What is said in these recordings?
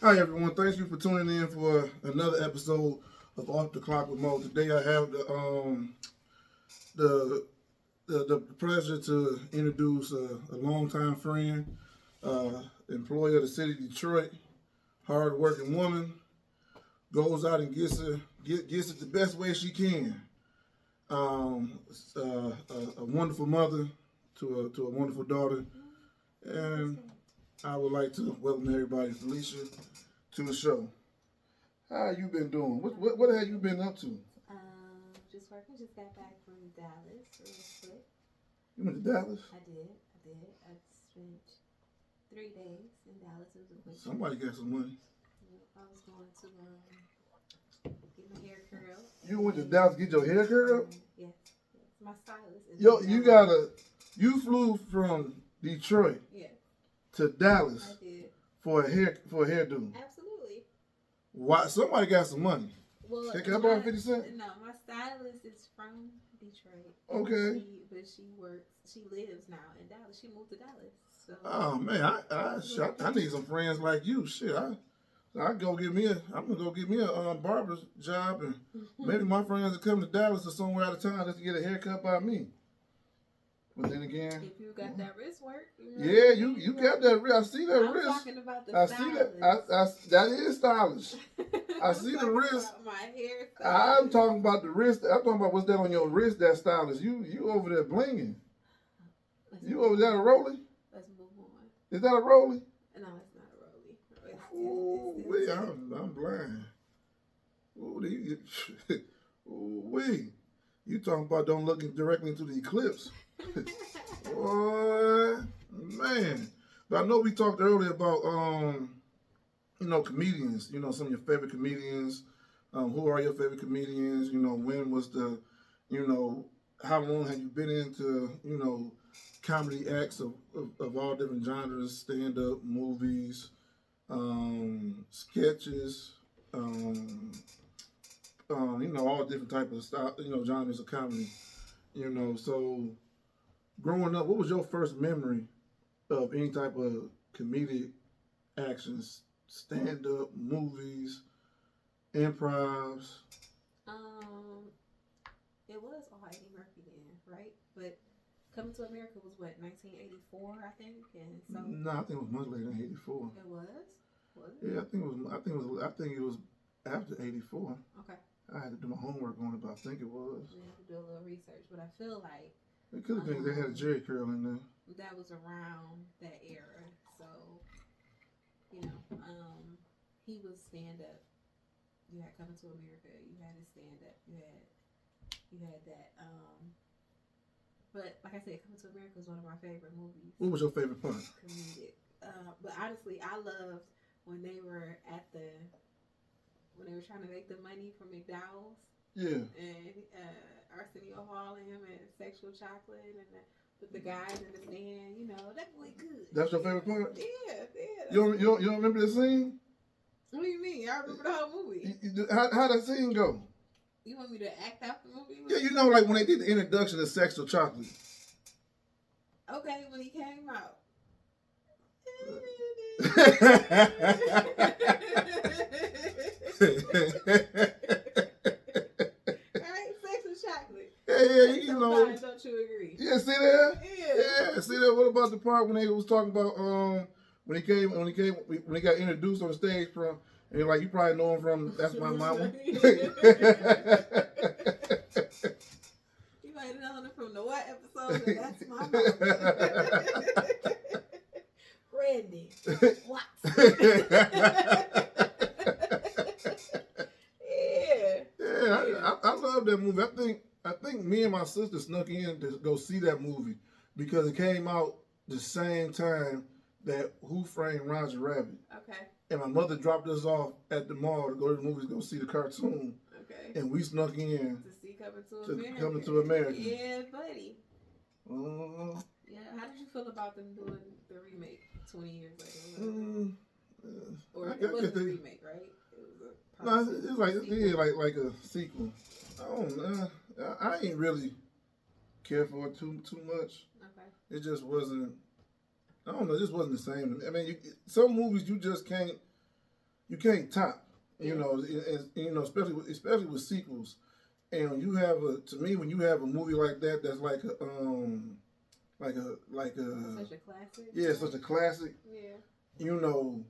Hi everyone, thank you for tuning in for another episode of Off the Clock with Mo. Today I have the the pleasure to introduce a longtime friend, employee of the city of Detroit, hard-working woman, goes out and gets it the best way she can. Um, a wonderful mother to a wonderful daughter, and I would like to welcome everybody, Felicia, to the show. How you been doing? What have you been up to? Just working. Just got back from Dallas real quick. You went to Dallas? I did. I spent 3 days in Dallas. It was a quick Somebody got some money. I was going to get my hair curled. You went to Dallas to get your hair curled? Yes. My stylist. Yo, you flew from Detroit to Dallas I did. for a hairdo. Absolutely. Why? Somebody got some money. Well, Can I borrow 50 cents? No, my stylist is from Detroit. Okay. But she lives now in Dallas. She moved to Dallas. So. Oh man, I need some friends like you. Shit, I'm gonna go get me a barber's job, and maybe my friends will come to Dallas or somewhere out of town just to get a haircut by me. But then again, if you got that wrist work, yeah, you got that wrist. I see that I'm wrist. Talking about the I stylist. see that. That is stylish. I see the wrist. About my hair. I'm talking about the wrist. I'm talking about what's that on your wrist. That stylish. You over there blinging. You over there a rolling? Let's move on. Is that a rolling? No, it's not a rolling. Ooh, wait, I'm blind. Ooh, wait. You talking about don't look directly into the eclipse? Boy, man. But I know we talked earlier about comedians. You know, some of your favorite comedians. Who are your favorite comedians? You know, when was how long have you been into comedy acts of all different genres, stand up, movies, sketches, all different types of style, genres of comedy. So growing up, what was your first memory of any type of comedic actions, stand up, movies, improvs? It was all Eddie Murphy then, right? But Coming to America was what, 1984, I think, and so. No, I think it was much later than '84. It was. Was it? Yeah, I think it was after '84. Okay. I had to do my homework on it, but I think it was. We had to do a little research, but I feel like It could have been they had a Jerry curl in there. that was around that era. So, he was stand up. You had Coming to America. You had his stand up. You had that. But like I said, Coming to America was one of my favorite movies. What was your favorite part? Comedic. But honestly, I loved when they were trying to make the money from McDowell's. Yeah. And Arsenio Hall and him and Sexual Chocolate and with the guys in the stand, that boy good. That's your favorite part? Yeah. You don't remember the scene? What do you mean? I remember the whole movie. How that scene go? You want me to act out the movie? Yeah, like when they did the introduction of Sexual Chocolate. Okay, when he came out. Alright, Sexual Chocolate. Yeah, Sometimes, don't you agree? Yeah, see there? Yeah. See there? What about the part when they was talking about when he got introduced on the stage from, and you're like, you probably know him from That's My Mama. You might have known him from the what episode of That's My Mama. Randy. What? I love that movie. I think me and my sister snuck in to go see that movie because it came out the same time that Who Framed Roger Rabbit. Okay. And my mother dropped us off at the mall to go to the movies, go see the cartoon. Okay. And we snuck in to see Coming Coming to America. Yeah, buddy. Yeah. How did you feel about them doing the remake 20 years later? Or it wasn't a remake, right? It was it's like a sequel. I don't know. I ain't really care for it too much. Okay. It just wasn't. I don't know. It just wasn't the same. I mean, some movies you just can't. you can't top. You know, you know, especially with sequels. And when you have to me, when you have a movie like that, that's like a such a classic. yeah, such a classic. Yeah. You know,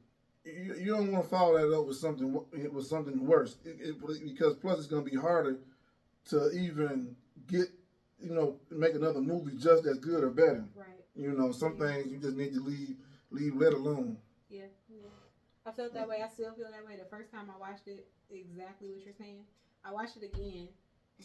you don't want to follow that up with something worse, because plus it's gonna be harder to even get, you know, make another movie just as good or better. Right. You know, some things you just need to leave let alone. Yeah. Yeah. I felt that way. I still feel that way. The first time I watched it, exactly what you're saying. I watched it again,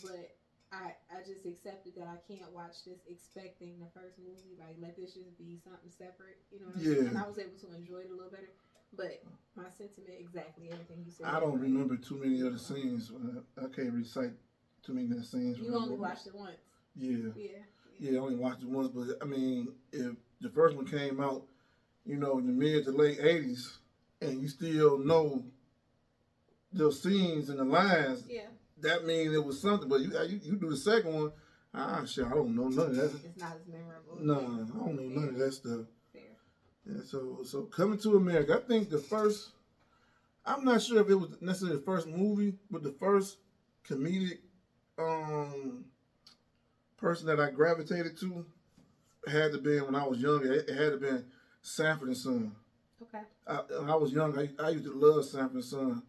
but I just accepted that I can't watch this expecting the first movie. Like, let this just be something separate. You know what I mean? And I was able to enjoy it a little better. But my sentiment, exactly everything you said. I don't remember too many other scenes. I can't recite too many of the scenes. You only watched it once. Yeah. Yeah. Yeah, I only watched it once. But, I mean, if the first one came out, you know, in the mid to late 80s, and you still know the scenes and the lines, yeah, that means it was something. But you do the second one, shit, I don't know none of that. It's not as memorable. No, I don't know none of that stuff. Fair. Yeah, so Coming to America, I think the first, I'm not sure if it was necessarily the first movie, but the first comedic person that I gravitated to had to be when I was younger. It had to be Sanford and Son. Okay. When I was young, I used to love Sanford and Son.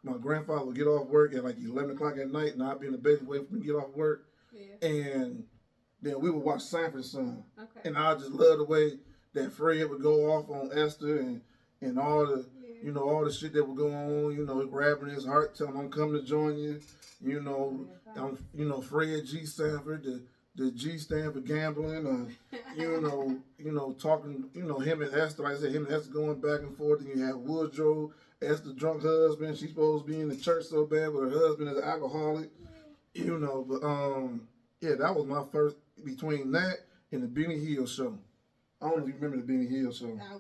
My grandfather would get off work at like 11 o'clock at night, and I'd be in the basement waiting for him to get off work. Yeah. And then we would watch Sanford and Son. Okay. And I just love the way that Fred would go off on Esther and all the, you know, all the shit that would go on, you know, grabbing his heart, telling him I'm coming to join you. You know, Fred G. Sanford, the G stand for gambling, you know, talking, you know, him and Esther, like I said, him and Esther going back and forth, and you have Woodrow, Esther drunk husband, she's supposed to be in the church so bad, but her husband is an alcoholic, you know, but, yeah, that was my first, between that and the Benny Hill show. I don't know if you remember the Benny Hill show. I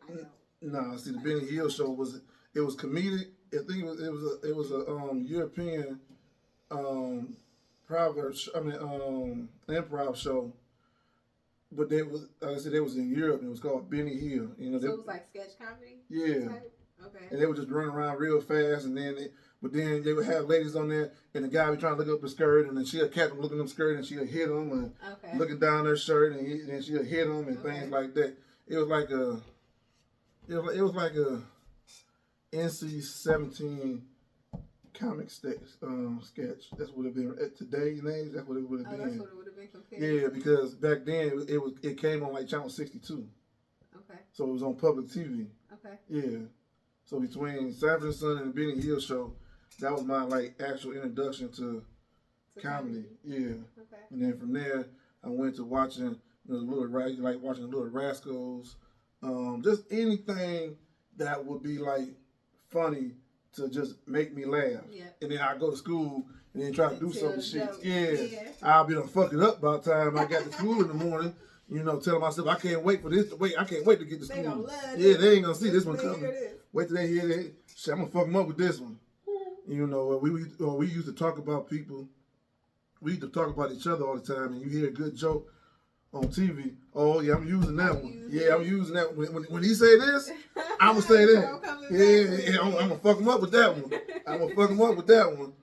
don't. No, see, the Benny Hill show was comedic. I think it was a European improv show, but they was, like I said, they was in Europe, and it was called Benny Hill. You know, so it was like sketch comedy. Yeah. Type? Okay. And they would just run around real fast, and then they would have ladies on there, and the guy would trying to look up her skirt, and then she'd catch him looking up skirt, and she'd hit him, and looking down her shirt, and then she'd hit him, and things like that. It was like a NC-17 comic sketch. That's what it would have been at today's age. That's what it would have been. That's what it would have been compared. Yeah, because back then it came on like channel 62. Okay. So it was on public TV. Okay. Yeah. So between Sanford and Son and the Benny Hill show, that was my like actual introduction to comedy. Yeah. Okay. And then from there, I went to watching watching the Little Rascals, just anything that would be like funny to just make me laugh. Yeah. And then I go to school and then try to do some shit. Yeah. I'll be done fuck it up by the time I got to school in the morning. You know, telling myself I can't wait for this. I can't wait to get to school. They gonna love yeah, they ain't gonna see this one coming. This. Wait till they hear it. Shit, I'm gonna fuck them up with this one. You know, we used to talk about people. We used to talk about each other all the time, and you hear a good joke on TV. Oh yeah, I'm using that one. Yeah, I'm using that one. When he say this, I'm gonna say that. I'm gonna fuck him up with that one. I'm gonna fuck him up with that one.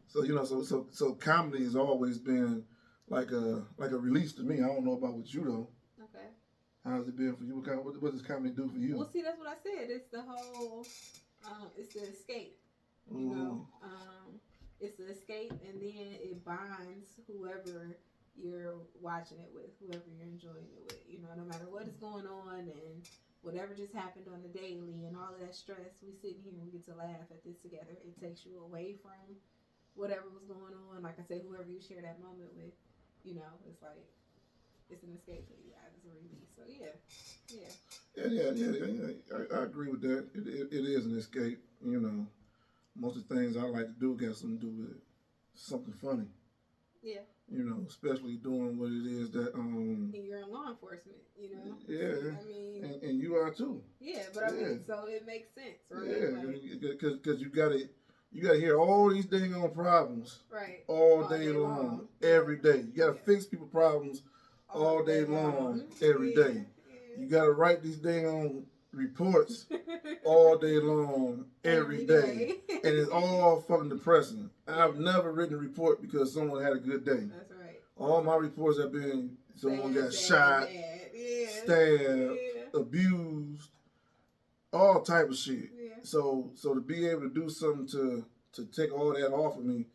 So you know, so comedy has always been like a release to me. I don't know about with you though. Okay. How's it been for you? What does comedy do for you? Well, see, that's what I said. It's the whole, it's the escape. You know, it's the escape, and then it binds whoever you're watching it with, whoever you're enjoying it with. You know, no matter what is going on and whatever just happened on the daily and all of that stress, we sitting here and we get to laugh at this together. It takes you away from whatever was going on. Like I said, whoever you share that moment with, you know, it's like, it's an escape for you guys. It's a release. So Yeah. I agree with that. It is an escape. You know, most of the things I like to do got something to do with something funny. Yeah. You know, especially doing what it is that and you're in law enforcement. You know. Yeah. I mean. And you are too. Yeah, but I mean, so it makes sense, right? Yeah, because you gotta hear all these dang on problems. Right. All day long, every day. You gotta fix people's problems all day long, every day. You gotta write these dang on reports all day long, every day. And it's all fucking depressing. I've never written a report because someone had a good day. That's right. All my reports have been someone got shot, stabbed, abused, all type of shit. Yeah. So to be able to do something to take all that off of me,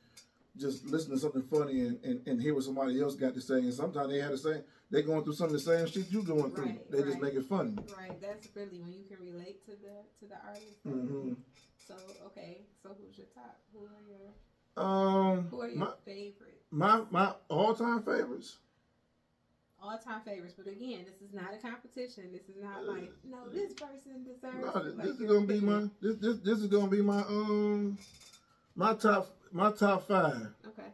just listen to something funny and hear what somebody else got to say. And sometimes they had to say they're going through some of the same shit you going through. Right, They just make it funny. Right. That's really when you can relate to the artist. Mm-hmm. So okay. So who's your top? Who are your favorites? My all-time favorites. All-time favorites, but again, this is not a competition. This is not like this person deserves. No, this is gonna be my this is gonna be my my top 5. Okay.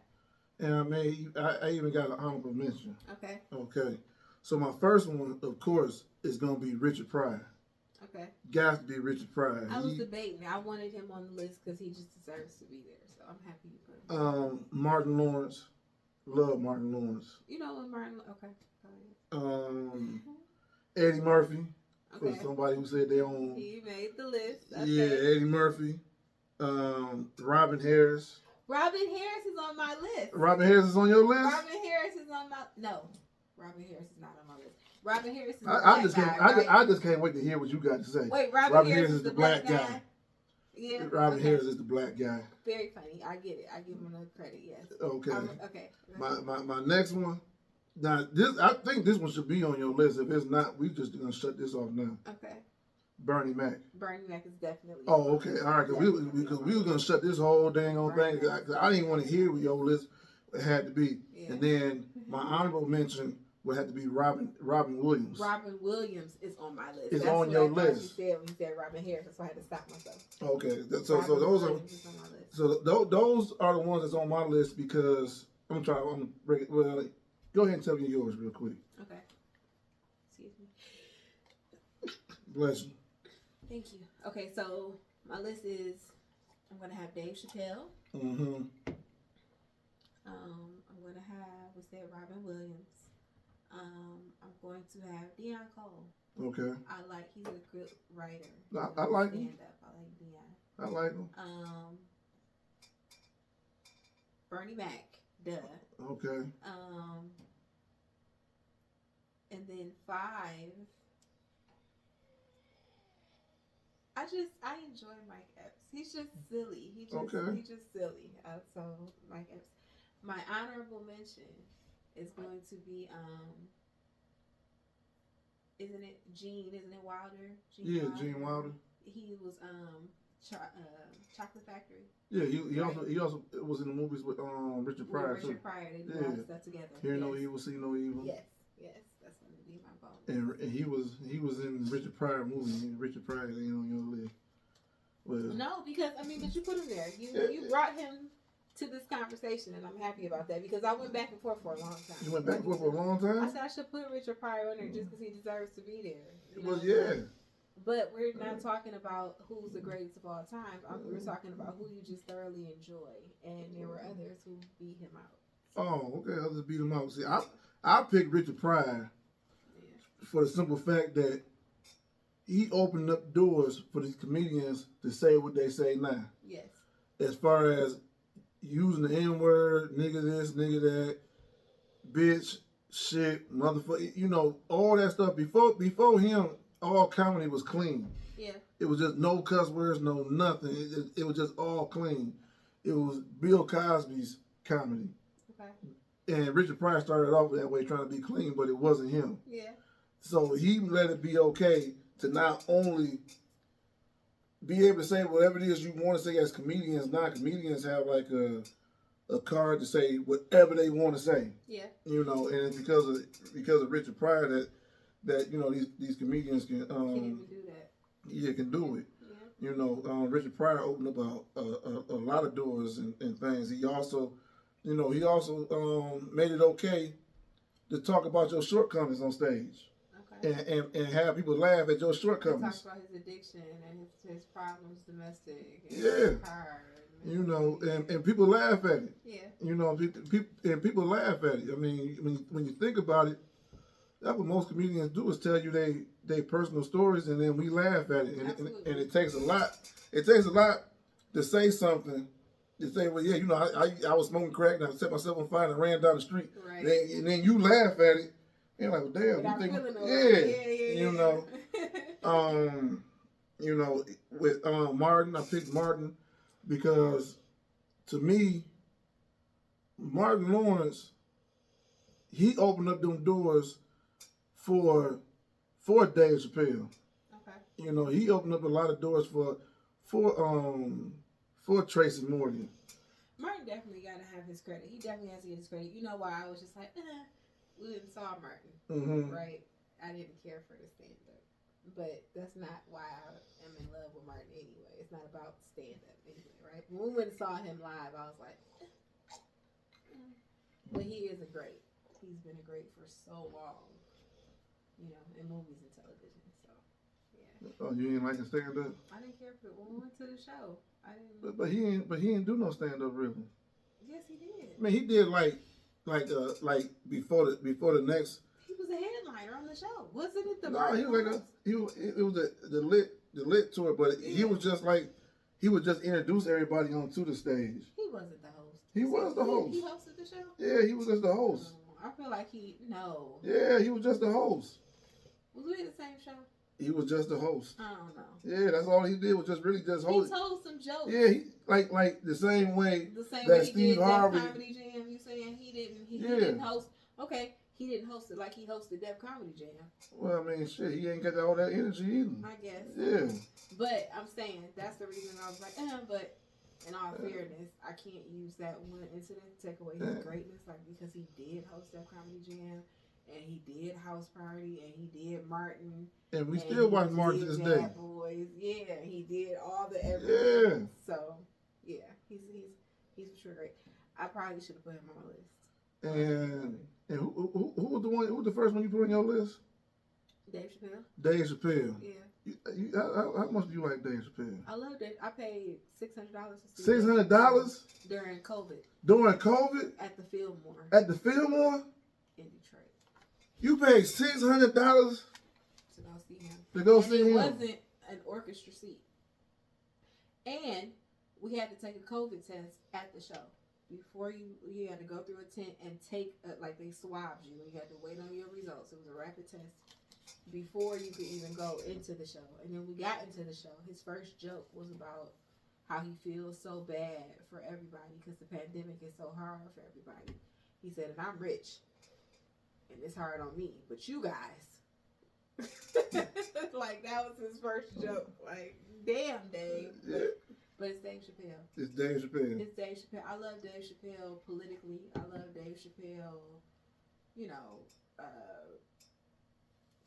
And I even got an honorable mention. Okay. Okay. So my first one, of course, is gonna be Richard Pryor. Okay. Got to be Richard Pryor. I was debating. I wanted him on the list because he just deserves to be there. So I'm happy you put him. Martin Lawrence. Love Martin Lawrence. You know when Martin. Okay. Eddie Murphy. Okay. For somebody who said they own. He made the list. Okay. Yeah, Eddie Murphy. Robin Harris. Robin Harris is on my list. Robin Harris is on your list? Robin Harris is on my Robin Harris is not on my list. Robin Harris is I just can't wait to hear what you got to say. Wait, Robin Harris is the black guy. Yeah. Robin Harris is the black guy. Very funny. I get it. I give him enough credit. Yes. Okay. Okay. My next one. Now I think this one should be on your list. If it's not, we just gonna shut this off now. Okay. Bernie Mac. Bernie Mac is definitely. Oh, okay. All right. Because we were gonna shut this whole dang on thing. Cause I didn't want to hear what your list had to be. Yeah. And then my honorable mention would have to be Robin Williams. Robin Williams is on my list. It's on your list. You said when you said Robin Harris, so I had to stop myself. Okay. So those are. So those are the ones that's on my list because I'm gonna break it. Well, go ahead and tell me yours real quick. Okay. Excuse me. Bless you. Thank you. Okay, so my list is I'm gonna have Dave Chappelle. Mm-hmm. I'm gonna have Robin Williams. I'm going to have Deion Cole. Okay. He's a good writer. I like him. I like Deion. I like him. Bernie Mac. Duh. Okay. And then 5. I enjoy Mike Epps. He's just silly. He's just silly. So Mike Epps. My honorable mention is going to be isn't it Wilder? Gene Wilder. He was Chocolate Factory. Yeah, he also was in the movies with Richard Pryor. Richard Pryor, they did all that stuff together. Hear no evil, see no evil. Yes, that's going to be my bonus. And he was in Richard Pryor movie. Richard Pryor ain't on your list. Well, no, because but you put him there. You brought him to this conversation, and I'm happy about that because I went back and forth for a long time. You went back and forth for a long time? I said I should put Richard Pryor on there just because he deserves to be there. Well, yeah. But we're not talking about who's the greatest of all time. We're talking about who you just thoroughly enjoy, and there were others who beat him out. Oh, okay, others beat him out. See, I picked Richard Pryor for the simple fact that he opened up doors for these comedians to say what they say now. Yes. As far as using the N-word, nigga this, nigga that, bitch, shit, motherfucker, all that stuff. Before him, all comedy was clean. Yeah. It was just no cuss words, no nothing. It was just all clean. It was Bill Cosby's comedy. Okay. And Richard Pryor started off that way trying to be clean, but it wasn't him. Yeah. So he let it be okay to not only be able to say whatever it is you want to say as comedians. Now comedians have like a card to say whatever they want to say. Yeah. And it's because of Richard Pryor that these comedians can even do that. Yeah, can do it. Yeah. Richard Pryor opened up a lot of doors and things. He also made it okay to talk about your shortcomings on stage. Okay. And have people laugh at your shortcomings. He talks about his addiction and his problems domestic. And people laugh at it. Yeah. People laugh at it. I mean, when you think about it, that's what most comedians do is tell you their personal stories, and then we laugh at it. Absolutely. And it takes a lot. It takes a lot to say something. To say, well, yeah, you know, I was smoking crack and I set myself on fire and I ran down the street. Right. And then you laugh at it. And you're like, well, damn, Without you think, feeling no yeah, way. you know. You know, with Martin, I picked Martin because to me, Martin Lawrence, he opened up them doors for Dave Chappelle. Okay. You know, he opened up a lot of doors for Tracy Morgan. Martin definitely got to have his credit. He definitely has to get his credit. You know why I was just like, we didn't saw Martin, right? I didn't care for the stand-up. But that's not why I am in love with Martin anyway. It's not about stand-up anyway, right? When we went and saw him live, I was like, but he is a great. He's been a great for so long, you know, in movies and television. So, yeah. Oh, you didn't like his stand-up? I didn't care for it when we went to the show. I didn't. But he didn't do no stand-up really. Yes, he did. I mean, he did like before the next. He was a headliner on the show, wasn't it? No, he was like it was the lit tour, but he was just like he would just introduce everybody onto the stage. He wasn't the host. He was the host. He hosted the show. Yeah, he was just the host. I feel like no. Yeah, he was just the host. Was we in the same show? He was just the host. I don't know. Yeah, that's all he did was just really just host. He told some jokes. Yeah, he like the same way that way he Steve did Harvey. Def Comedy Jam. You saying he didn't host? Okay, he didn't host it like he hosted Def Comedy Jam. Well, I mean, shit, he ain't got all that energy either. I guess. Yeah. But I'm saying that's the reason I was like, but in all fairness, I can't use that one incident to take away his greatness, like because he did host Def Comedy Jam. And he did House Party, and he did Martin. And we still watch Martin to this day. Boys. Yeah, he did all the everything. Yeah. So, yeah, he's for sure great. I probably should have put him on my list. And who was the one? Who was the first one you put on your list? Dave Chappelle. Dave Chappelle. Yeah. How much do you like Dave Chappelle? I love Dave. I paid $600 to see $600 during COVID. During COVID? At the Fillmore. At the Fillmore? In Detroit. You paid $600 to go see him. To go see him. It wasn't an orchestra seat. And we had to take a COVID test at the show. Before you had to go through a tent and take, like they swabbed you. You had to wait on your results. It was a rapid test before you could even go into the show. And then we got into the show. His first joke was about how he feels so bad for everybody because the pandemic is so hard for everybody. He said, and I'm rich. And it's hard on me, but you guys, like that was his first joke. Like, damn, Dave. Yeah. But it's Dave Chappelle. It's Dave Chappelle. It's Dave Chappelle. I love Dave Chappelle politically. I love Dave Chappelle, you know,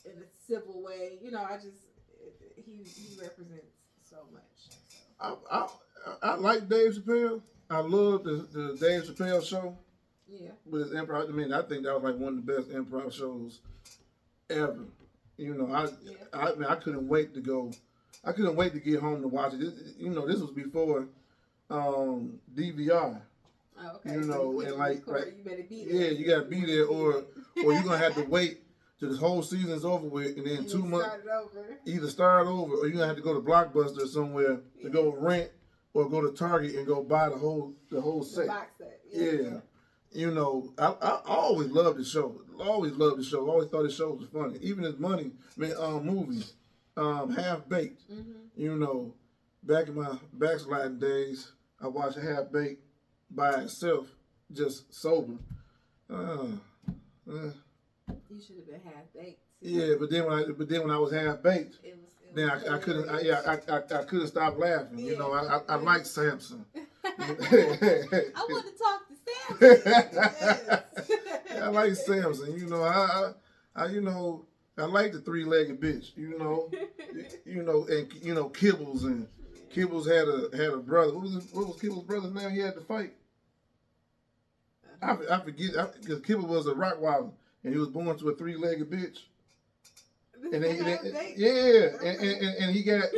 in a civil way. You know, he represents so much. So. I like Dave Chappelle. I love the Dave Chappelle show. Yeah. With his improv, I mean, I think that was like one of the best improv shows ever. You know, I couldn't wait to go. I couldn't wait to get home to watch it. This was before DVR. Oh, okay. You know, and like you better be there. Yeah, you gotta be there, or you're gonna have to wait till this whole season's over with, and then 2 months either start over, or you're gonna have to go to Blockbuster or somewhere to go rent, or go to Target and go buy the whole set. The box set. Yeah. You know, I always loved the show. Always loved the show. Always thought the show was funny. Even his movies, Half Baked. Mm-hmm. You know, back in my backsliding days, I watched Half Baked by itself, just sober. You should have been Half Baked. Yeah, but then when I was Half Baked, then I couldn't stop laughing. Yeah. You know, I like Samson. I want to talk to Samson. I like Samson. You know, I like the 3-legged bitch. You know, and Kibbles and Kibbles had a brother. What was Kibbles' brother's name? He had to fight. I forget because Kibble was a Rottweiler and he was born to a 3-legged bitch. And he got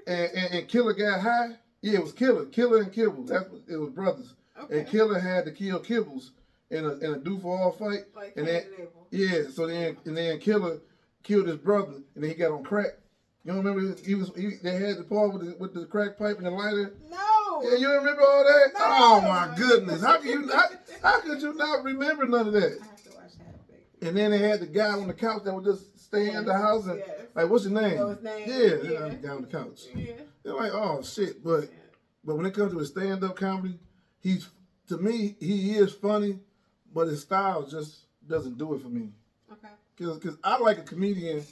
and Killer got high. Yeah, it was Killer and Kibbles. It was brothers. Okay. And Killer had to kill Kibbles in a do for all fight. Like and then so then Killer killed his brother, and then he got on crack. You don't remember? They had the part with the crack pipe and the lighter. No. Yeah, you remember all that? No. Oh my goodness! How could you not remember none of that? I have to watch that. And then they had the guy on the couch that would just stay in the house and like, what's your name? Know his name? Yeah, the guy on the couch. Yeah. They're like, oh shit, but when it comes to his stand-up comedy, to me he is funny, but his style just doesn't do it for me. Okay. Because I like a comedian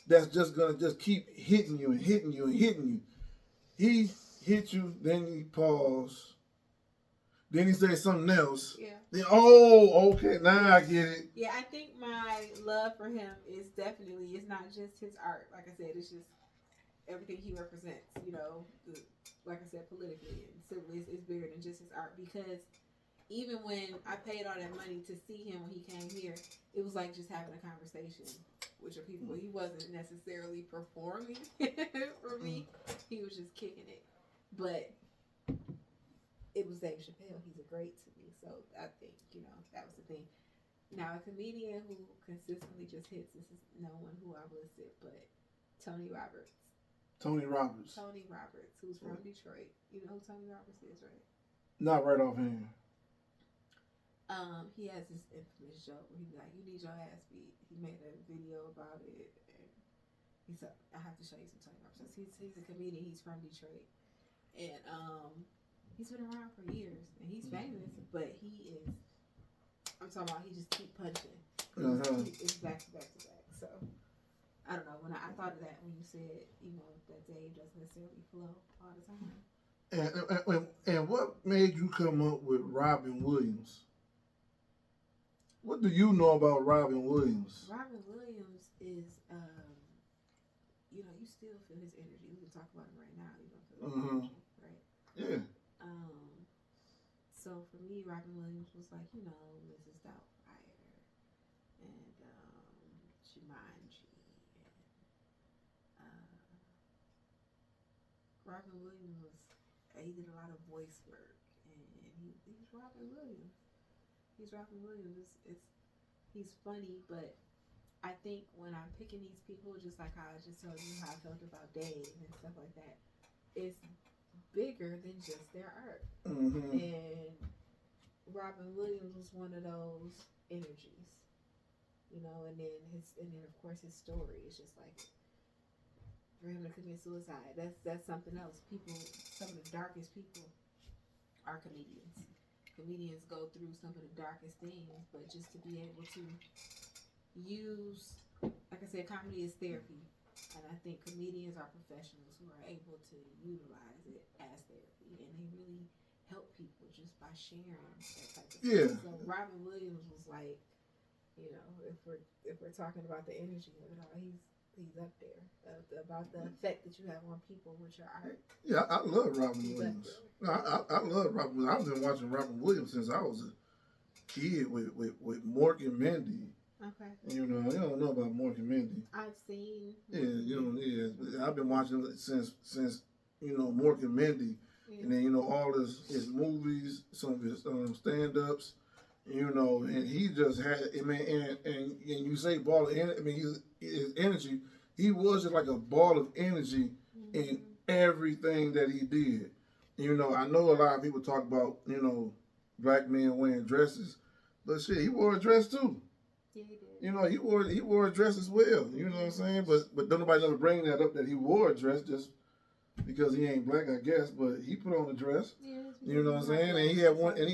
that's just gonna just keep hitting you and hitting you and hitting you. He hit you, then he pause, then he says something else. Yeah. Then okay, now I get it. Yeah, I think my love for him is definitely, it's not just his art. Like I said, it's just everything he represents. You know, like I said, politically and civilly, it's bigger than just his art. Because even when I paid all that money to see him when he came here, it was like just having a conversation with your people. He wasn't necessarily performing for me. He was just kicking it. But it was Dave Chappelle. He's a great to me. So I think, that was the thing. Now, a comedian who consistently just hits, this is no one who I've listed, but Tony Roberts. Tony Roberts, who's from Detroit. You know who Tony Roberts is, right? Not right offhand. He has this infamous joke where he's like, "You need your ass beat." He made a video about it, and he said, "I have to show you some Tony Roberts." He's a comedian. He's from Detroit, and he's been around for years, and he's famous. But he is, I'm talking about, he just keep punching. It's back to back to back. So I don't know. When I thought of that when you said, that Dave doesn't necessarily flow all the time. And what made you come up with Robin Williams? What do you know about Robin Williams? Robin Williams is, you still feel his energy. We can talk about him right now. You don't feel his energy, right? Yeah. So for me, Robin Williams was like, Mrs. Doubtfire and Jumanji. And, Robin Williams he did a lot of voice work, and he's Robin Williams. He's Robin Williams. He's funny, but I think when I'm picking these people, just like how I just told you how I felt about Dave and stuff like that, it's bigger than just their art. Mm-hmm. And Robin Williams was one of those energies, and then of course his story is just like, for him to commit suicide, that's something else. Some of the darkest people are comedians. Comedians go through some of the darkest things, but just to be able to use, like I said, comedy is therapy, and I think comedians are professionals who are able to utilize it as therapy, and they really help people just by sharing that type of stuff. So Robin Williams was like, if we're talking about the energy of it all, he's up there about the effect that you have on people with your art. Yeah, I love Robin Williams. No, I love Robin Williams. I've been watching Robin Williams since I was a kid with Mork and Mindy. Okay. You don't know about Mork and Mindy. I've seen. Yeah, I've been watching it since Mork and Mindy, and then all his movies, some of his stand-ups, and he just had, and you say ball of energy. His energy, he was just like a ball of energy in everything that he did. I know a lot of people talk about, black men wearing dresses, but shit, he wore a dress too. Yeah, he did. He wore a dress as well. You know what I'm saying? But don't nobody ever bring that up that he wore a dress just because he ain't black, I guess. But he put on a dress. Yeah, you know what I'm saying? And he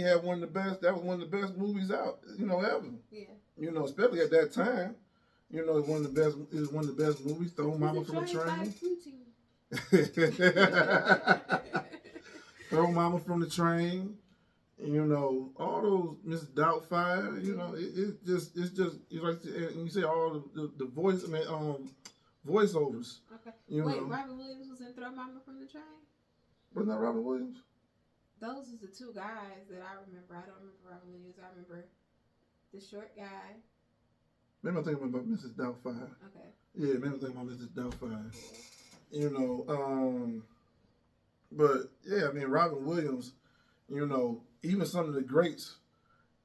had one of the best. That was one of the best movies out. Ever. Yeah. Especially at that time. It was one of the best movies. Throw Mama from the Train. Throw Mama from the Train. All those Miss Doubtfire. It's just like, and you say all the voice, voiceovers. Okay. Wait, Robin Williams was in Throw Mama from the Train? Wasn't that Robin Williams? Those are the two guys that I remember. I don't remember Robin Williams. I remember the short guy. Maybe I'm thinking about Mrs. Doubtfire. Okay. Yeah, maybe I'm thinking about Mrs. Doubtfire. But yeah, Robin Williams, even some of the greats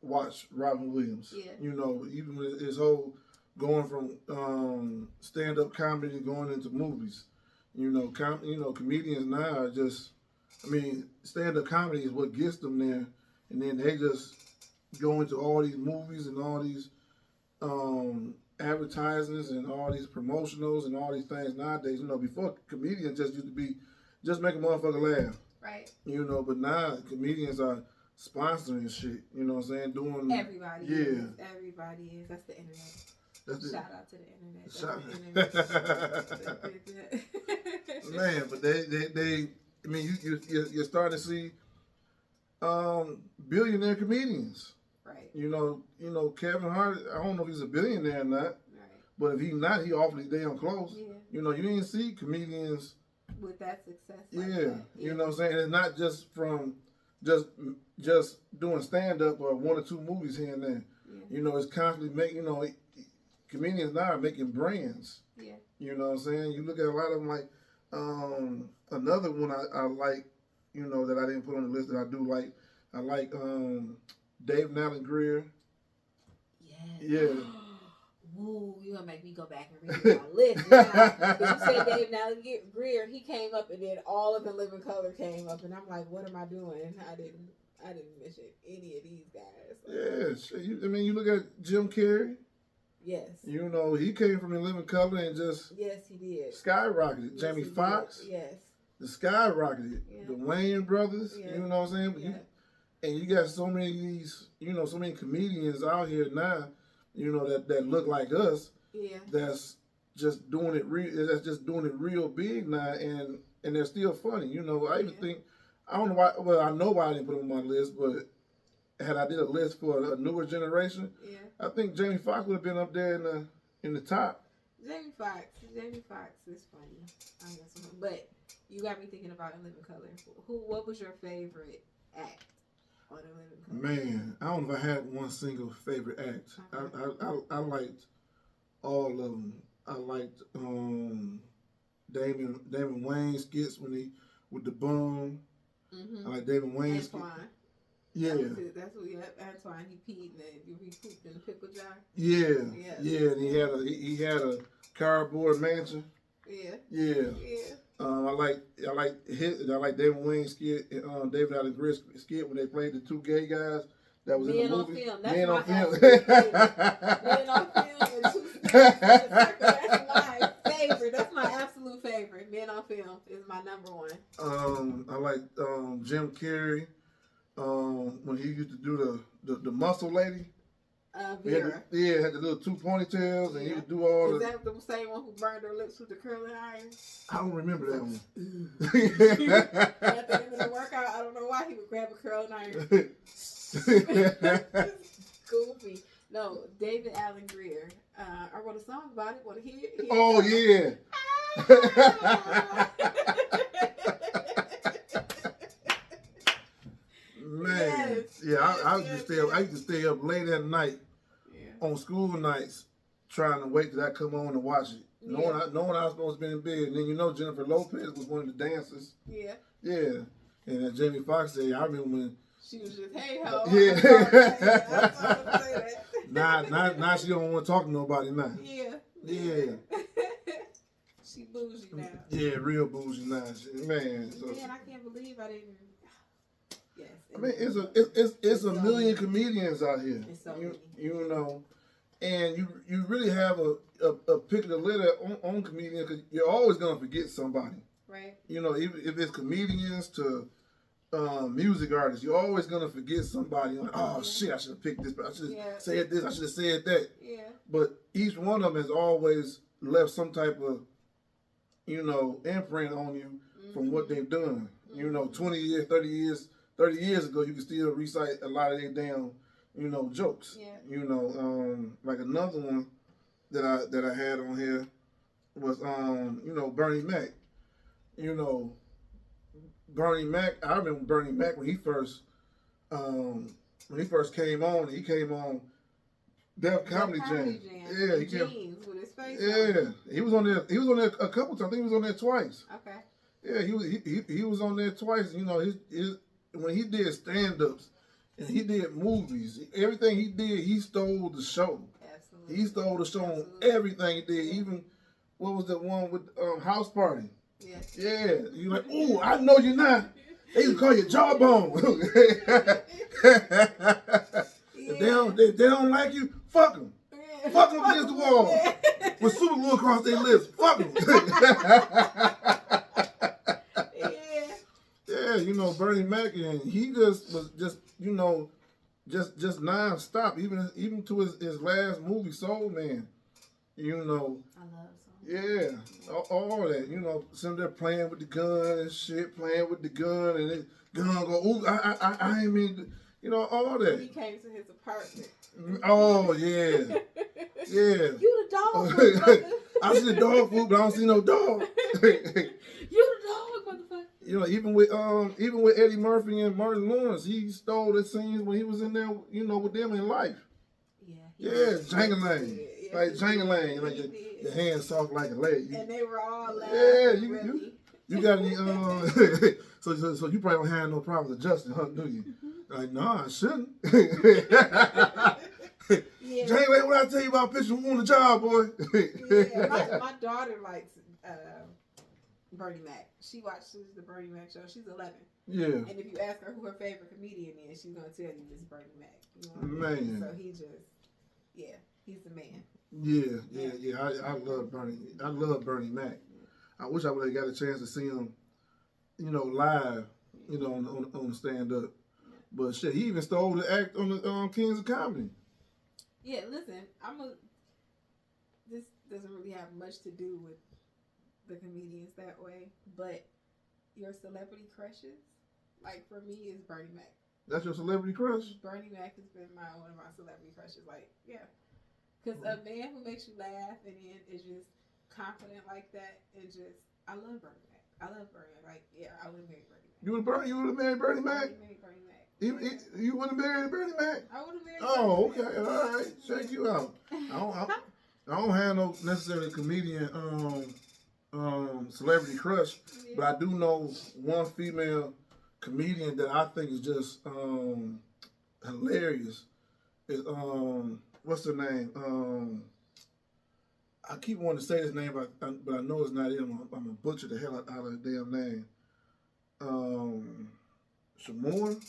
watch Robin Williams. Yeah. Even with his whole going from stand up comedy to going into movies. Comedians now are just, I mean, stand up comedy is what gets them there, and then they just go into all these movies and all these advertisements and all these promotionals and all these things nowadays. Before comedians just used to be just make a motherfucker laugh. Right. But now comedians are sponsoring shit. You know what I'm saying? Doing everybody. Yeah. Is. Everybody is. That's the internet. Shout out to the internet. Man, but they I mean, you're starting to see billionaire comedians. Right. Kevin Hart, I don't know if he's a billionaire or not. Right. But if he's not, he awfully damn close. Yeah. You didn't see comedians with that success. Like that. You know what I'm saying? It's not just from just doing stand up or one or two movies here and there. Yeah. It's constantly making, comedians now are making brands. Yeah. You know what I'm saying? You look at a lot of them like another one I like, that I didn't put on the list that I do like. I like Dave Allen Greer. Yeah. Ooh, you gonna make me go back and read my list now. You said Dave Allen Greer, he came up, and then all of The Living Color came up, and I'm like, what am I doing? I didn't mention any of these guys. Yeah, you look at Jim Carrey. Yes. He came from The Living Color and just yes, he did. Skyrocketed. Yes, Jamie Foxx. Yes. The skyrocketed. Yeah. The Wayne brothers. Yeah. You know what I'm saying? Yeah. And you got so many of these, so many comedians out here now, that look like us. Yeah. That's just doing it real big now, and they're still funny. I even think, I don't know why. Well, I know why I didn't put them on my list, but had I did a list for a newer generation, I think Jamie Foxx would have been up there in the top. Jamie Foxx is funny. But you got me thinking about In Living Color. What was your favorite act on In Living Color? Man, I don't know if I had one single favorite act. Okay. I liked all of them. I liked Damon Wayne's skits with the bum. Mm-hmm. I like Damon Wayne's skits. Yeah. That's what Antoine, he peed and he pooped in the pickle jar. Yeah. And he had a cardboard mansion. Yeah. I like David Wayne's skit, David Allen Greer's skit when they played the two gay guys that was in the movie. Men on Film. Men on Film and two skits. That's my favorite. That's my absolute favorite. Men on Film is my number one. I like Jim Carrey. When he used to do the muscle lady. Vera. Had the little two ponytails, and he would do all Is that the same one who burned her lips with the curling iron? I don't remember that one. At the end of the workout, I don't know why he would grab a curling iron. Goofy. No, David Allen Greer. I wrote a song about it. Want to hear it? Oh, yeah. Man, yes. I used to stay up late at night on school nights trying to wait till I come on and watch it. Knowing I was supposed to be in bed. And then Jennifer Lopez was one of the dancers. Yeah. Yeah. And Jamie Foxx said, I remember when she was just, hey ho. Yeah. Now she don't want to talk to nobody now. Yeah. She bougie now. Yeah, real bougie now. Man. Man, I can't believe I didn't. Yes. I mean, it's a million comedians out here. It's so many. And you really have a pick of the litter on comedians because you're always gonna forget somebody. Right. Even if it's comedians to music artists, you're always gonna forget somebody. Like, oh shit, I should have picked this, but I should have said this, I should have said that. Yeah. But each one of them has always left some type of imprint on you from what they've done. 20 years, 30 years ago, you can still recite a lot of their damn, jokes. Yeah. Like another one that I had on here was, Bernie Mac. Bernie Mac. I remember Bernie Mac when he first came on. He came on Def Comedy Jam. Yeah, he came. With his face on. He was on there. He was on there a couple times. I think he was on there twice. Okay. Yeah, he was on there twice. His when he did stand-ups and he did movies, everything he did, he stole the show. Absolutely. Absolutely. He stole the show on Absolutely. everything he did. Even what was the one with House Party? Yeah. Yeah, you like, ooh, I know you're not. They used to call you Jawbone. They don't like you. Fuck them. Yeah. Fuck them against the wall Yeah. with super glue across their lips. Fuck them. Yeah. Yeah, you know Bernie Mac, and he just was just you know just non-stop. Even to his last movie, Soul Man. You know. I love Soul. Yeah, all that. You know, some there playing with the gun and shit, playing with the gun, and the gun go, ooh, I ain't mean, you know, all that. He came to his apartment. Oh yeah, yeah. You the dog, motherfucker. I see the dog food, but I don't see no dog. You the dog, motherfucker. You know, even with Eddie Murphy and Martin Lawrence, he stole the scenes when he was in there, you know, with them in life. Yeah, Jangalang. Yeah, Like Jangalang, like your hands soft like a leg. And they were all laughing. Yeah, really. you got any so you probably don't have no problems adjusting, huh, do you? Like, no, I shouldn't. Yeah. Jangalang, what I tell you about pitching on the job, boy? Yeah, my daughter likes Bernie Mac. She watches the Bernie Mac show. She's 11. Yeah. And if you ask her who her favorite comedian is, she's gonna tell you it's Bernie Mac. You know what I mean? So he just, he's the man. Yeah. I love Bernie. I love Bernie Mac. I wish I would have got a chance to see him, you know, live, you know, on the stand up. But shit, he even stole the act on the Kings of Comedy. Yeah, listen, this doesn't really have much to do with the comedians that way, but your celebrity crushes, like for me, is Bernie Mac. That's your celebrity crush? Bernie Mac has been one of my celebrity crushes. Like, yeah, because a man who makes you laugh and then is just confident like that, and just I love Bernie Mac. I love Bernie Mac. Like, yeah, I would marry Bernie Mac. You would have married Bernie Mac? I would marry Bernie Mac. You would have married Bernie Mac? I would have married. Oh, okay, all right. Check you out. I don't have no necessarily comedian celebrity crush, but I do know one female comedian that I think is just hilarious. Is what's her name? I keep wanting to say his name, but I know it's not him. I'm gonna butcher the hell out of the damn name. Shamor?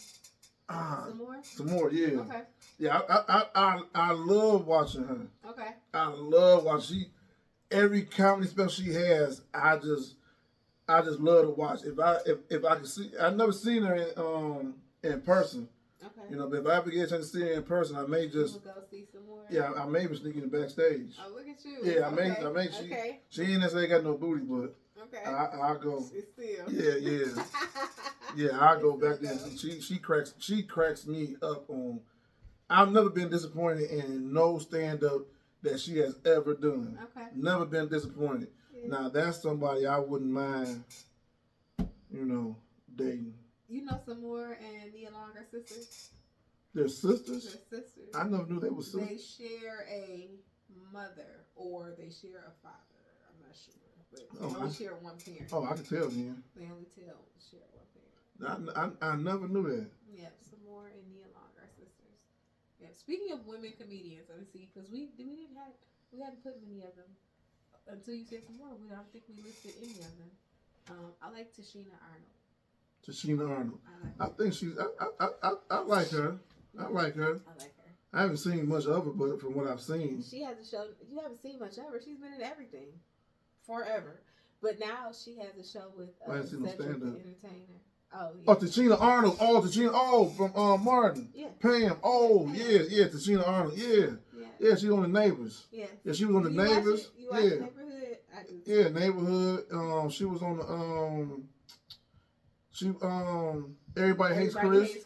Some more, yeah. Okay. Yeah, I love watching her. Okay. I love watching every comedy special she has. I just love to watch. If I can see, I've never seen her in person. Okay. You know, but if I ever get a chance to see her in person, I may just go see some more. Yeah, I may even sneak in the backstage. Oh, look at you. Yeah, I okay. may. She ain't necessarily got no booty, but okay. I'll go. Still. Yeah. Yeah, I'll go back there. She cracks me up on. I've never been disappointed in no stand up that she has ever done. Okay. Never been disappointed. Yeah. Now that's somebody I wouldn't mind, you know, dating. You know some more and Nia Long are sisters? They're sisters? They're sisters. I never knew they were sisters. They share a mother or they share a father. I'm not sure. But they only share one parent. Oh, I can tell then. They only share one parent. I never knew that. Yep, Samore and Nia Long are sisters. Yeah. Speaking of women comedians, let me see, because we hadn't put many of them until you said Samore. I don't think we listed any of them. I like Tashina Arnold. Tashina Arnold. I think she's. I like her. I like her. I haven't seen much of her, but from what I've seen, she has a show. You haven't seen much of her. She's been in everything, forever. But now she has a show with Cedric the Entertainer. Oh, yeah. Oh, Tashina Arnold. Oh, Tashina. Oh, from Martin. Yeah. Pam. Oh, yeah. Tashina Arnold. Yeah. She on the Neighbors. Yeah. Yeah, she was on the Neighbors. You watch Neighborhood? I do. Yeah, Neighborhood. She was on the Everybody Hates Chris.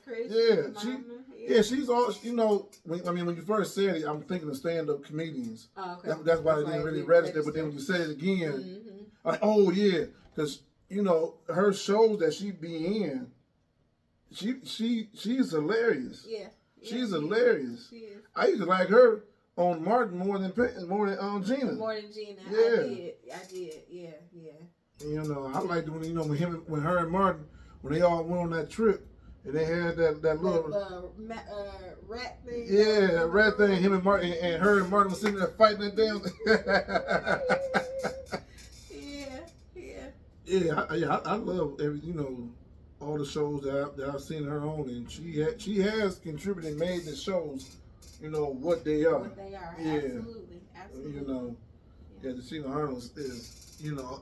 Yeah. She's all, you know, when you first said it, I'm thinking of stand-up comedians. Oh, okay. That's why it didn't really register, but then when you said it again, like, oh, yeah, because, you know, her shows that she be in, she's hilarious. Yeah. She's hilarious. She is. I used to like her on Martin more than Gina. More than Gina. Yeah. I did. Yeah. You know, I liked when her and Martin, when they all went on that trip, And they had that little rat thing. Yeah, that rat thing. Him and Martin and her and Martin was sitting there fighting that damn. Yeah. I love all the shows that I've seen her on, and she has contributed, made the shows, what they are. What they are. Yeah. Absolutely. Yeah, the Sheila Arnold is.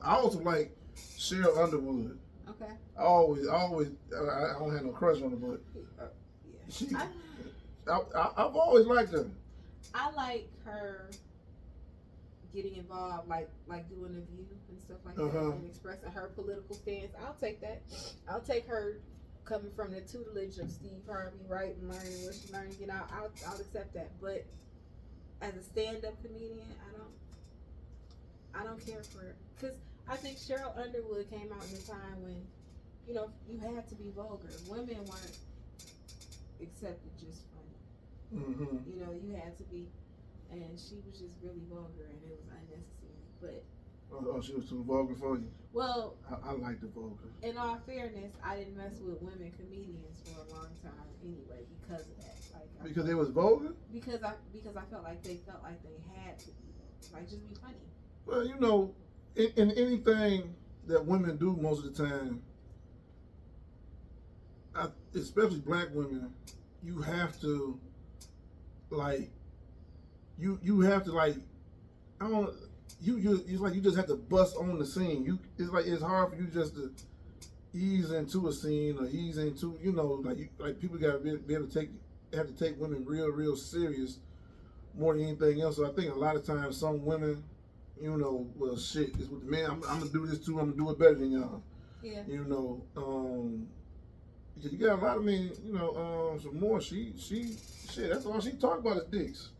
I also like Cheryl Underwood. Okay. I always, I don't have no crush on her, but I've always liked her. I like her getting involved, like doing the View and stuff like that, and expressing her political stance. I'll take that. I'll take her coming from the tutelage of Steve Harvey, right, and learning what she learned. I'll accept that. But as a stand-up comedian, I don't care for it, because I think Cheryl Underwood came out in a time when you had to be vulgar. Women weren't accepted just funny. Mm-hmm. You had to be, and she was just really vulgar, and it was unnecessary. But she was too vulgar for you. Well, I like the vulgar. In all fairness, I didn't mess with women comedians for a long time anyway because of that. Because they was vulgar. Because I felt like they had to be vulgar. Like, just be funny. Well, in anything that women do most of the time, especially black women, you have to you have to it's like you just have to bust on the scene. It's hard for you just to ease into a scene or ease into people gotta be able to have to take women real serious more than anything else. So I think a lot of times some women, well, shit, it's with the man. I'm gonna do this too. I'm gonna do it better than y'all. Yeah. You got a lot of men. Some more. She shit. That's all she talk about is dicks.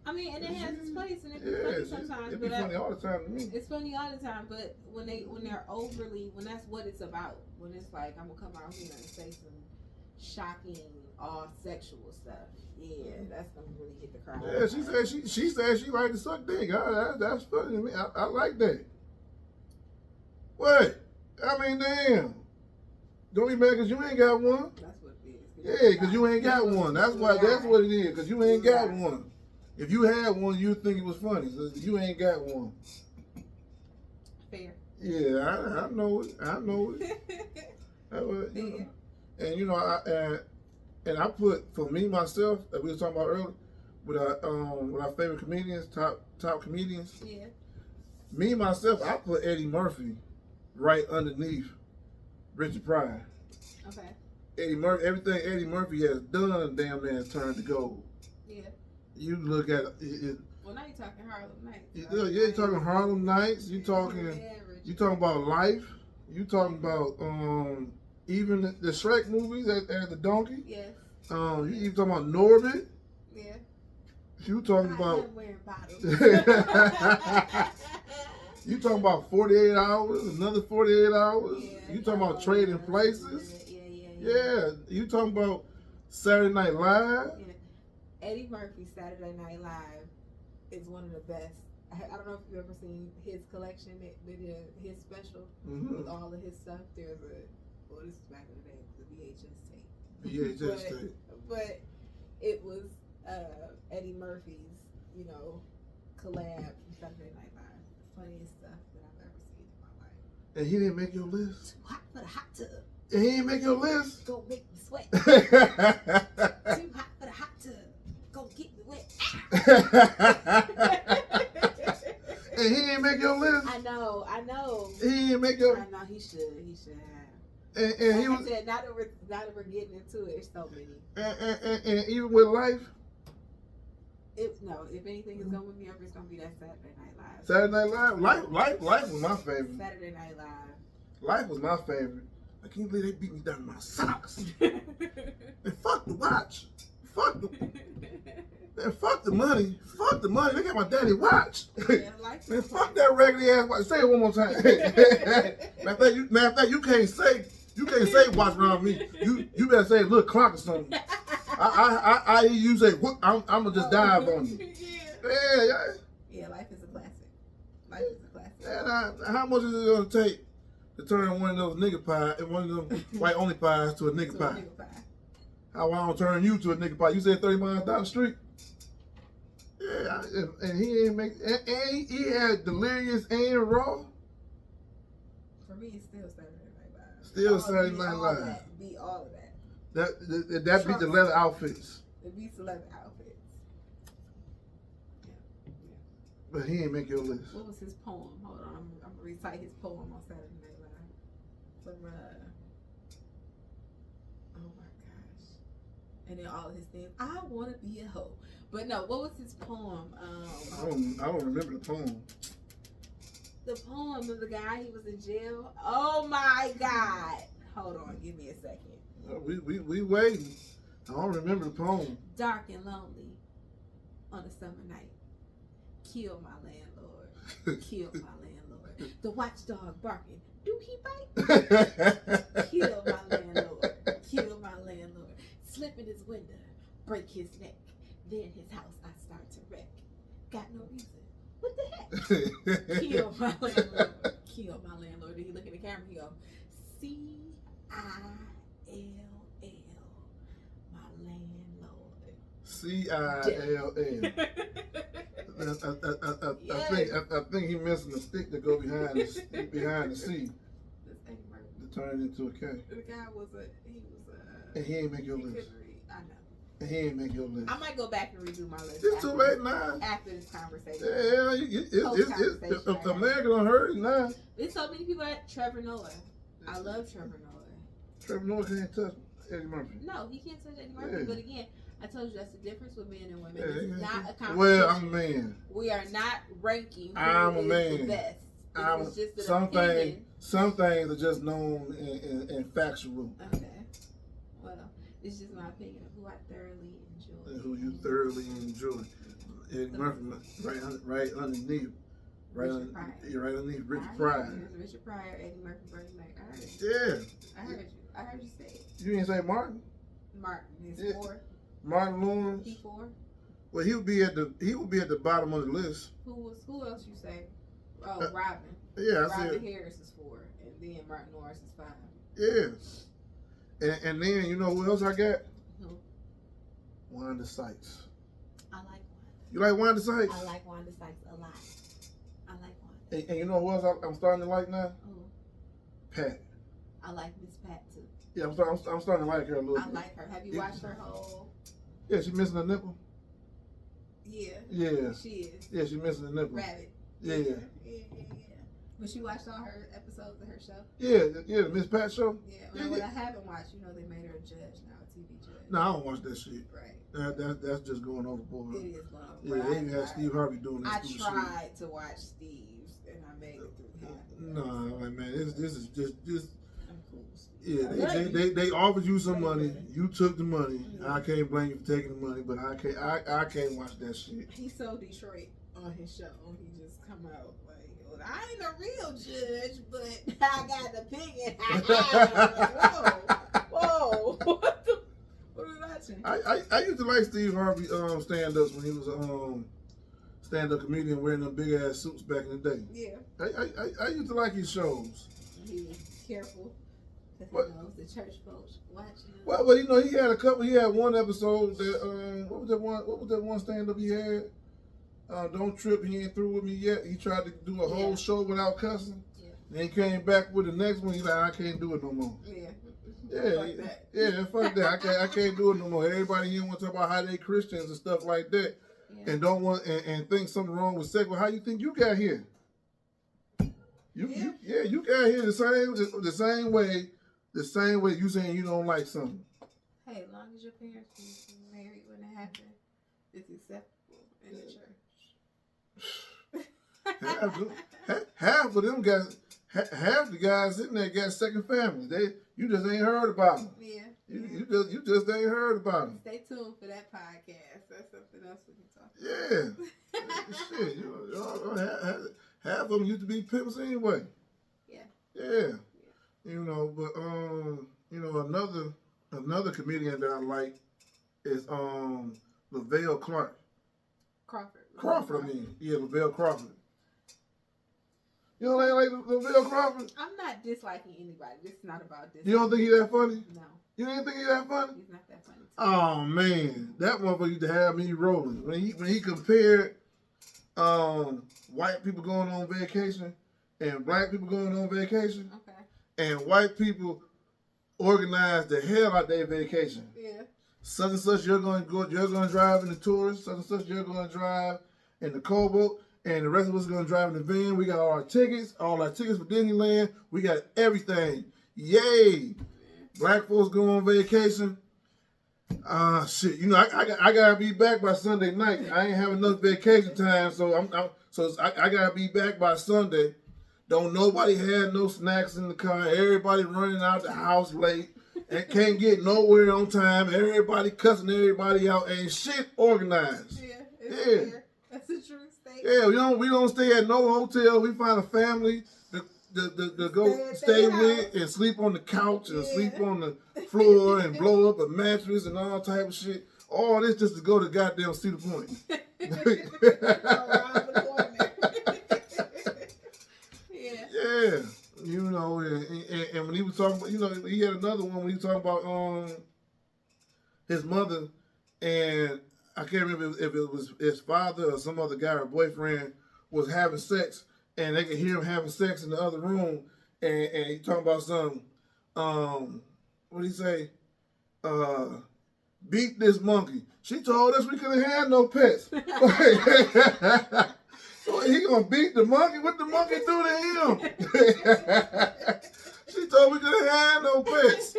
I mean, and it has its place, and it's funny sometimes. It be funny all the time to me. It's funny all the time, but when they're overly, when that's what it's about, when it's like, I'm gonna come out here and say some shocking, all sexual stuff. Yeah, that's gonna really get the crowd. Yeah, she said she liked to suck dick. That's funny to me. I like that. What? I mean, damn. Don't be mad because you ain't got one. That's what it is. Yeah, because you ain't got one. That's what it is. Because you ain't got one. If you had one, you'd think it was funny. So you ain't got one. Fair. Yeah, I know it. And I put, for me myself, that we were talking about earlier, with our favorite comedians, top comedians. Yeah. Me myself, I put Eddie Murphy right underneath Richard Pryor. Okay. Everything Eddie Murphy has done, damn near has turned to gold. Yeah. You look at it. Well, now you're talking Harlem Nights. Right? Yeah, you're talking Harlem Nights. You talking about Life. You talking about even the Shrek movies at the Donkey. Yes. You even talking about Norbit. Yeah. You talking about. I'm wearing bottles. You talking about 48 hours, another 48 hours. Yeah, You talking about Trading Places. Yeah. You talking about Saturday Night Live. Yeah. Eddie Murphy's Saturday Night Live is one of the best. I don't know if you've ever seen his collection. They did his special with all of his stuff. This is back in the day, the VHS tape. But it was Eddie Murphy's, collab from Saturday Night Live. The funniest stuff that I've ever seen in my life. And he didn't make your list? Too hot for the hot tub. And he didn't make your list? Go make me sweat. Too hot for the hot tub. Go get me wet. And he didn't make your list? I know. He didn't make your... I know, he should have. And he was... Said, now that we're getting into it, it's so many. And even with Life? If anything is going with me over, it's going to be that Saturday Night Live. Saturday Night Live? Life was my favorite. Saturday Night Live. Life was my favorite. I can't believe they beat me down in my socks. And fuck the watch. Man, fuck the money. Fuck the money. They got my daddy watch. Yeah, man, fuck that raggedy ass watch. Say it one more time. Matter of fact, you can't say watch around me. You better say little clock or something. I hear you say, I'm gonna just dive on you. Yeah, Life is a classic. Life is a classic. And how much is it gonna take to turn one of those nigga pies and one of them white only pies to a nigga pie? How I don't turn you to a nigga pie. You said 30 miles down the street. Yeah, and he ain't make, and he had Delirious and Raw. For me, it's still Saturday Night Live. Still Saturday Night Live. Beat all of that. That beat the leather outfits. It beats the leather outfits. Yeah. But he ain't make your list. What was his poem? Hold on, I'm gonna recite his poem on Saturday Night Live. From oh my gosh. And then all of his things. I wanna be a hoe. But no, what was his poem? I don't remember the poem. The poem of the guy, he was in jail. Oh my God. Hold on, give me a second. We waiting. I don't remember the poem. Dark and lonely on a summer night. Kill my landlord. Kill my landlord. The watchdog barking. Do he bite? Kill my landlord. Kill my landlord. Slip in his window. Break his neck. Then his house I start to wreck. Got no reason. What the heck? Kill my landlord. Kill my landlord. Then he look in the camera and he go, C-I-L-L. My landlord. C-I-L-L. I think he missing the stick to go behind the C. To turn it into a K. The guy was and he ain't make your list. I know. And he ain't make your list. I might go back and redo my list. It's too late now. After this conversation. It's America done heard it now. There's so many people at Trevor Noah. I love Trevor Noah. Trevor Noah can't touch Eddie Murphy. No, he can't touch Eddie Murphy. Yeah. But again, I told you that's the difference with men and women. Yeah, this is not a competition. Well, I'm a man. We are not ranking who I'm a is man. the best. It's just an some opinion. Some things are just known and factual. Okay. Well, it's just my opinion of who I thoroughly enjoy. And who you thoroughly enjoy. Eddie Murphy, right underneath. Right underneath Richard Pryor. Richard Pryor, Eddie Murphy, Bernie Mac. I heard you. Yeah. I heard you say it. You didn't say Martin? Martin is 4. Martin Lawrence. He 4. Well, he would be at the bottom of the list. Who else you say? Oh, Robin. Yeah, Robin Harris is 4, and then Martin Lawrence is 5. Yeah. And then you know who else I got? Who? Wanda Sykes. I like Wanda. You like Wanda Sykes? I like Wanda Sykes a lot. I like Wanda. And you know who else I'm starting to like now? Who? Pat. I like Miss Pat too. Yeah, I'm starting to like her a little bit. I like her. Have you watched her whole? Yeah, she missing a nipple. Yeah. Yeah. She is. Yeah, she missing a nipple. Rabbit. Yeah. But she watched all her episodes of her show? Yeah, the Miss Pat show? Yeah. What I haven't watched, they made her a judge now, a TV judge. No, I don't watch that shit. Right. That's just going overboard. It is going overboard. Yeah, they even had Steve Harvey doing that shit. I tried to watch Steve's, and I made it through half. No, like, man, this is just. I'm cool. Yeah, they offered you some money. You took the money. I can't blame you for taking the money, but I can't watch that shit. He sold Detroit on his show. He just come out like, I ain't a real judge, but I got an opinion. Whoa. What are we watching? I used to like Steve Harvey stand-ups when he was stand-up comedian wearing them big-ass suits back in the day. Yeah. I used to like his shows. He was careful. Because he knows the church folks watching him. Well, he had one episode that, what was that one stand-up he had? Don't trip, he ain't through with me yet. He tried to do a whole show without cussing. Yeah. Then he came back with the next one. He's like, I can't do it no more. Fuck that. I can't do it no more. Everybody here want to talk about how they Christians and stuff like that, and don't want and think something wrong with sex. Well, how you think you got here? You got here the same way you saying you don't like something. Hey, as long as your parents were married when it happened, it's acceptable in the church. Half of them guys, half the guys in there got second families. You just ain't heard about them. Yeah. You just ain't heard about them. Stay tuned for that podcast. That's something else we can talk about. Yeah. Shit. Half of them used to be pimps anyway. Yeah. But another comedian that I like is Lavelle Crawford, Lavelle Crawford. You don't like Lavelle Crawford? I'm not disliking anybody. This is not about this. You don't think he's that funny? No. You didn't think he that funny? He's not that funny. Oh man, that motherfucker used to have me rolling when he compared white people going on vacation and black people going on vacation. Okay. And white people organize the hell out their vacation. Yeah. Such and such, you're going to drive in the tourist. Such and such, you're going to drive in the Cobalt. And the rest of us are going to drive in the van. We got all our tickets for Disneyland. We got everything. Yay! Black folks go on vacation. Shit. You know, I gotta be back by Sunday night. I ain't have enough vacation time, so I gotta be back by Sunday. Don't nobody have no snacks in the car. Everybody running out the house late and can't get nowhere on time. Everybody cussing everybody out. Ain't shit organized. Yeah. Yeah. That's a true statement. Yeah, we don't stay at no hotel. We find a family to go stay with and sleep on the couch and sleep on the floor and blow up a mattress and all type of shit. All this just to go to goddamn Cedar Point. Yeah, you know, and when he was talking about, you know, he had another one when he was talking about his mother, and I can't remember if it was his father or some other guy or boyfriend was having sex, and they could hear him having sex in the other room, and he talking about some, what did he say? Beat this monkey. She told us we couldn't have no pets. So he gonna beat the monkey? What the monkey do to him? She told me we couldn't have no pets.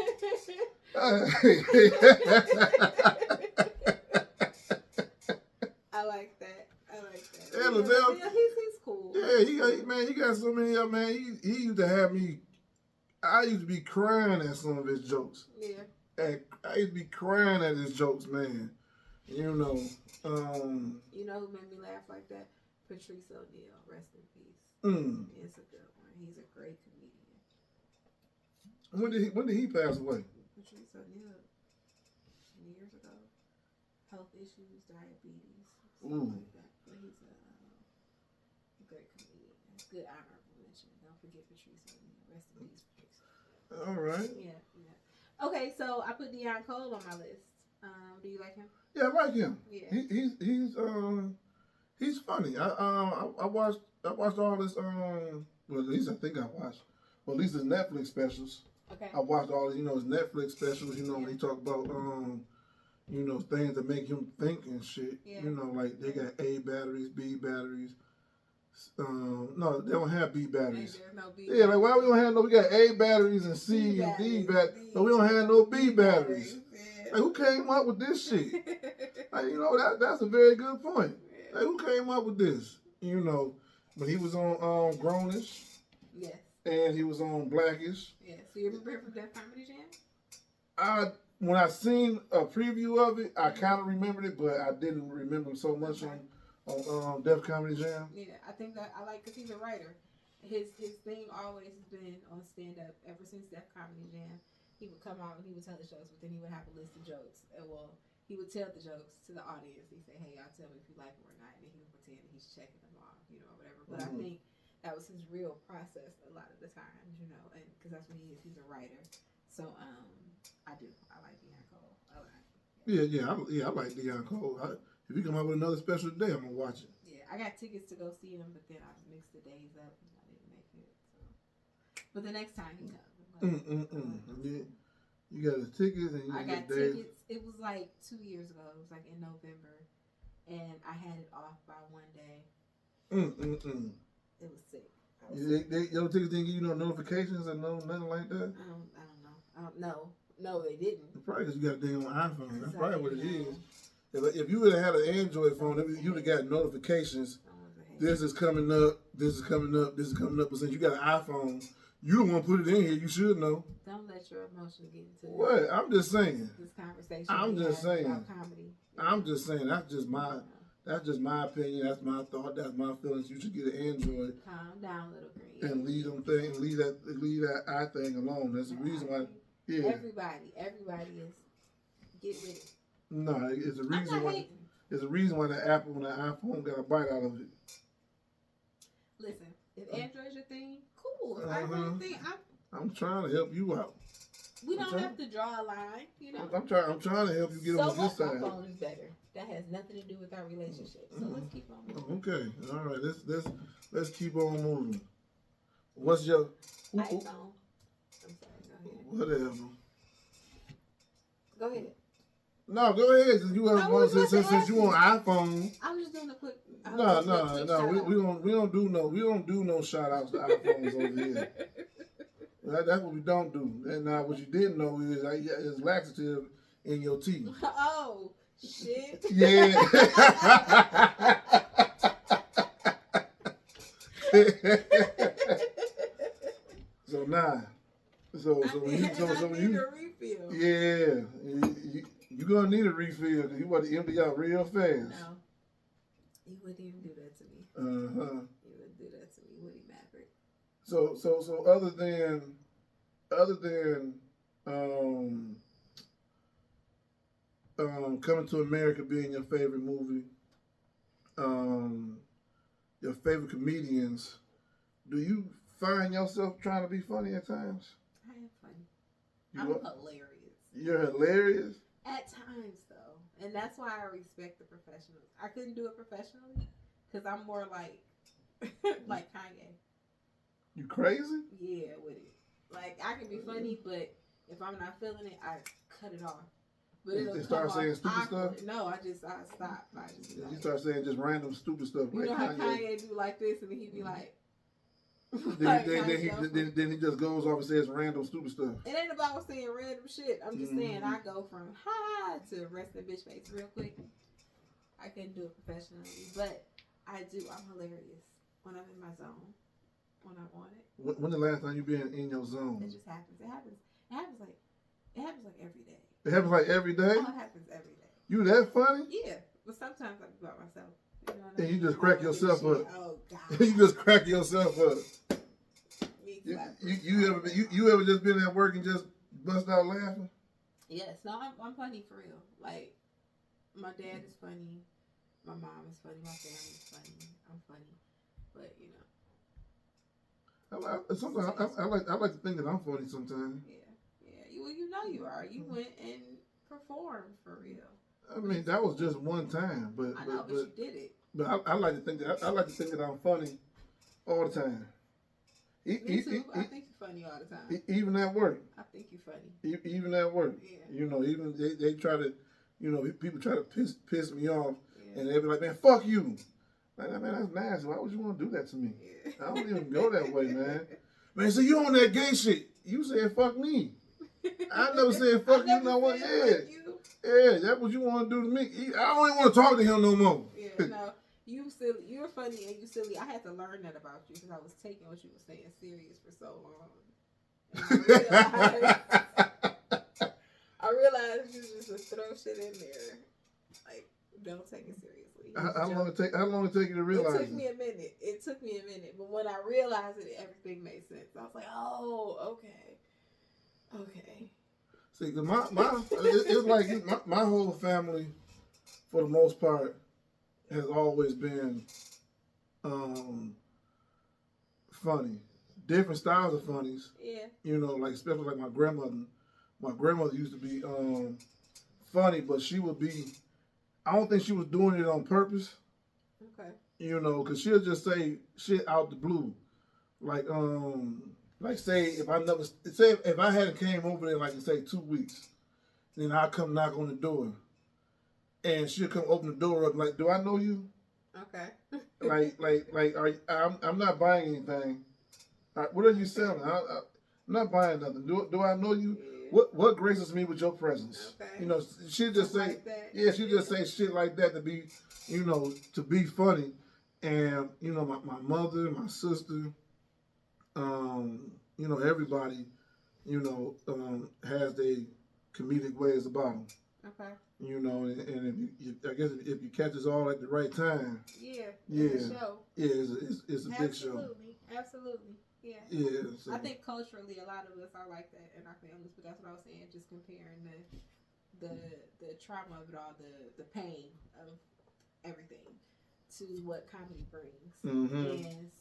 I like that. Yeah, Lavelle. Yeah, he's cool. Yeah, he got so many of them, man. He used to have me. I used to be crying at some of his jokes. Yeah. I used to be crying at his jokes, man. You know. You know who made me laugh like that? Patrice O'Neal, rest in peace. It's a good one. He's a great comedian. When did he pass away? Patrice O'Neal, years ago. Health issues, diabetes, something like that. But he's a great comedian. Good honorable mention. Don't forget Patrice O'Neal. Rest in peace, Patrice. All right. Yeah. Okay, so I put Deion Cole on my list. Do you like him? Yeah, I like him. Yeah. He's funny. I watched all this well, at least I think I watched. Well, at least his Netflix specials. Okay. I watched all his, his Netflix specials, when he talk about things that make him think and shit. Yeah. Like they got A batteries, B batteries. No, they don't have B batteries. There's no B Yeah, like why we don't have no? We got A batteries and C and D batteries, but we don't have no B batteries. Yeah. Like who came up with this shit? Like that's a very good point. Yeah. Like who came up with this? When he was on Grownish. Yes. And he was on Blackish. Yeah. So you remember him from Def Comedy Jam? When I seen a preview of it, I kind of remembered it, but I didn't remember him so much on Def Comedy Jam. Yeah, I think that I like because he's a writer. His thing always has been on stand up ever since Def Comedy Jam. He would come out and he would tell the jokes, but then he would have a list of jokes. And he would tell the jokes to the audience. He'd say, "Hey, y'all tell me if you like them or not," and he would pretend that he's checking them off, whatever. But I think that was his real process a lot of the times, and because that's what he is. He's a writer. So I like Deion Cole. Yeah, I like Deion Cole. If you come out with another special today, I'm gonna watch it. Yeah, I got tickets to go see him, but then I mixed the days up and I didn't make it. So, but the next time he comes. You got the tickets and I got tickets. It was like 2 years ago. It was like in November, and I had it off by one day. It was sick. Your tickets didn't give you no notifications or nothing like that? I don't know. No, they didn't. Probably because you got a dang on iPhone. That's probably what it is. If you would have had an Android phone, you would have got notifications. This is coming up. This is coming up. This is coming up. But since you got an iPhone, you don't want to put it in here. You should know. Don't let your emotions get into what? I'm just saying. This conversation. I'm just saying. About comedy. I'm just saying. That's just my opinion. That's my thought. That's my feelings. You should get an Android. Calm down, little green. And leave that I thing alone. That's the reason why. Yeah. Everybody is get with it. No, it's a reason why. There's a reason why the Apple and the iPhone got a bite out of it. Listen, if Android's your thing, cool. If iPhone's your thing, I'm trying to help you out. We don't have to draw a line, you know. I'm trying to help you get on this side. My phone is better. That has nothing to do with our relationship. So let's keep on moving. Okay, all right. Let's keep on moving. What's your iPhone? I'm sorry. Go ahead. Whatever. Go ahead. No, go ahead. Since you have one, since you on iPhone. I'm just doing a quick. No. We don't do no shout outs to iPhones over here. That's what we don't do. And now what you didn't know is laxative in your teeth. Oh shit. Yeah. So when you need a refill. Yeah, you gonna need a refill because you want to empty out real fast. No, he wouldn't even do that to me. He wouldn't do that to me, would he, Maverick? So other than Coming to America being your favorite movie, your favorite comedians, do you find yourself trying to be funny at times? I am funny. I'm hilarious. You're hilarious? At times, though. And that's why I respect the professionals. I couldn't do it professionally because I'm more like Kanye. You crazy? Yeah, with it. Like, I can be funny, but if I'm not feeling it, I cut it off. But you start saying stupid stuff? No, I stop. You start saying just random stupid stuff. You know how Kanye do like this, and then he be like... Then he just goes off and says random stupid stuff. It ain't about saying random shit. I'm just saying I go from ha to rest in bitch face real quick. I couldn't do it professionally, but I do. I'm hilarious when I'm in my zone, when I want it. When the last time you been in your zone? It just happens. It happens like every day. It happens like every day? Oh, it happens every day. You that funny? Yeah, but sometimes I be by myself. You know what I mean? And you just crack yourself up. Oh God! You just crack yourself up. You ever just been at work and just bust out laughing? Yes. No, I'm funny for real. Like my dad is funny, my mom is funny, my family is funny. I'm funny, but you know. Sometimes I like to think that I'm funny sometimes. Yeah. Well, you know you are. You went and performed for real. I mean, that was just one time, but I know, but you did it. But I like to think that I'm funny all the time. Me too. I think you're funny all the time. Even at work. I think you're funny. Even at work. Yeah. You know, even they try to, you know, people try to piss me off, and they be like, man, fuck you. Like, man, that's nasty. Why would you want to do that to me? Yeah. I don't even go that way, man. Man, so you on that gay shit? You said fuck me. I never said fuck you. Know what? Yeah, that's what you want to do to me. I don't even want to talk to him no more. Yeah, no. You silly. You're funny and you silly. I had to learn that about you because I was taking what you were saying serious for so long. I realized you just to throw shit in there. Like, don't take it seriously. How long it take you to realize? It took me a minute. But when I realized it, everything made sense. I was like, oh, okay. See, it's like my whole family, for the most part, has always been funny. Different styles of funnies. Yeah. You know, like especially like my grandmother. My grandmother used to be funny, but she would be. I don't think she was doing it on purpose. Okay. You know, because she'll just say shit out the blue, like say if I hadn't came over there like say 2 weeks, then I come knock on the door, and she'll come open the door up like, do I know you? Okay. I'm not buying anything. What are you selling? I'm not buying nothing. Do I know you? Yeah. What graces me with your presence? Okay. You know, she'll just say, like she'll just say shit like that to be, you know, to be funny. And, you know, my mother, my sister, you know, everybody, you know, has their comedic ways about them. Okay. You know, and I guess if you catch us all at the right time. Yeah. It's a big show. Absolutely. Yeah. Yeah. So. I think culturally, a lot of us are like that in our families, but that's what I was saying. Just comparing the trauma of it all, the pain of everything, to what comedy brings. Mm-hmm. And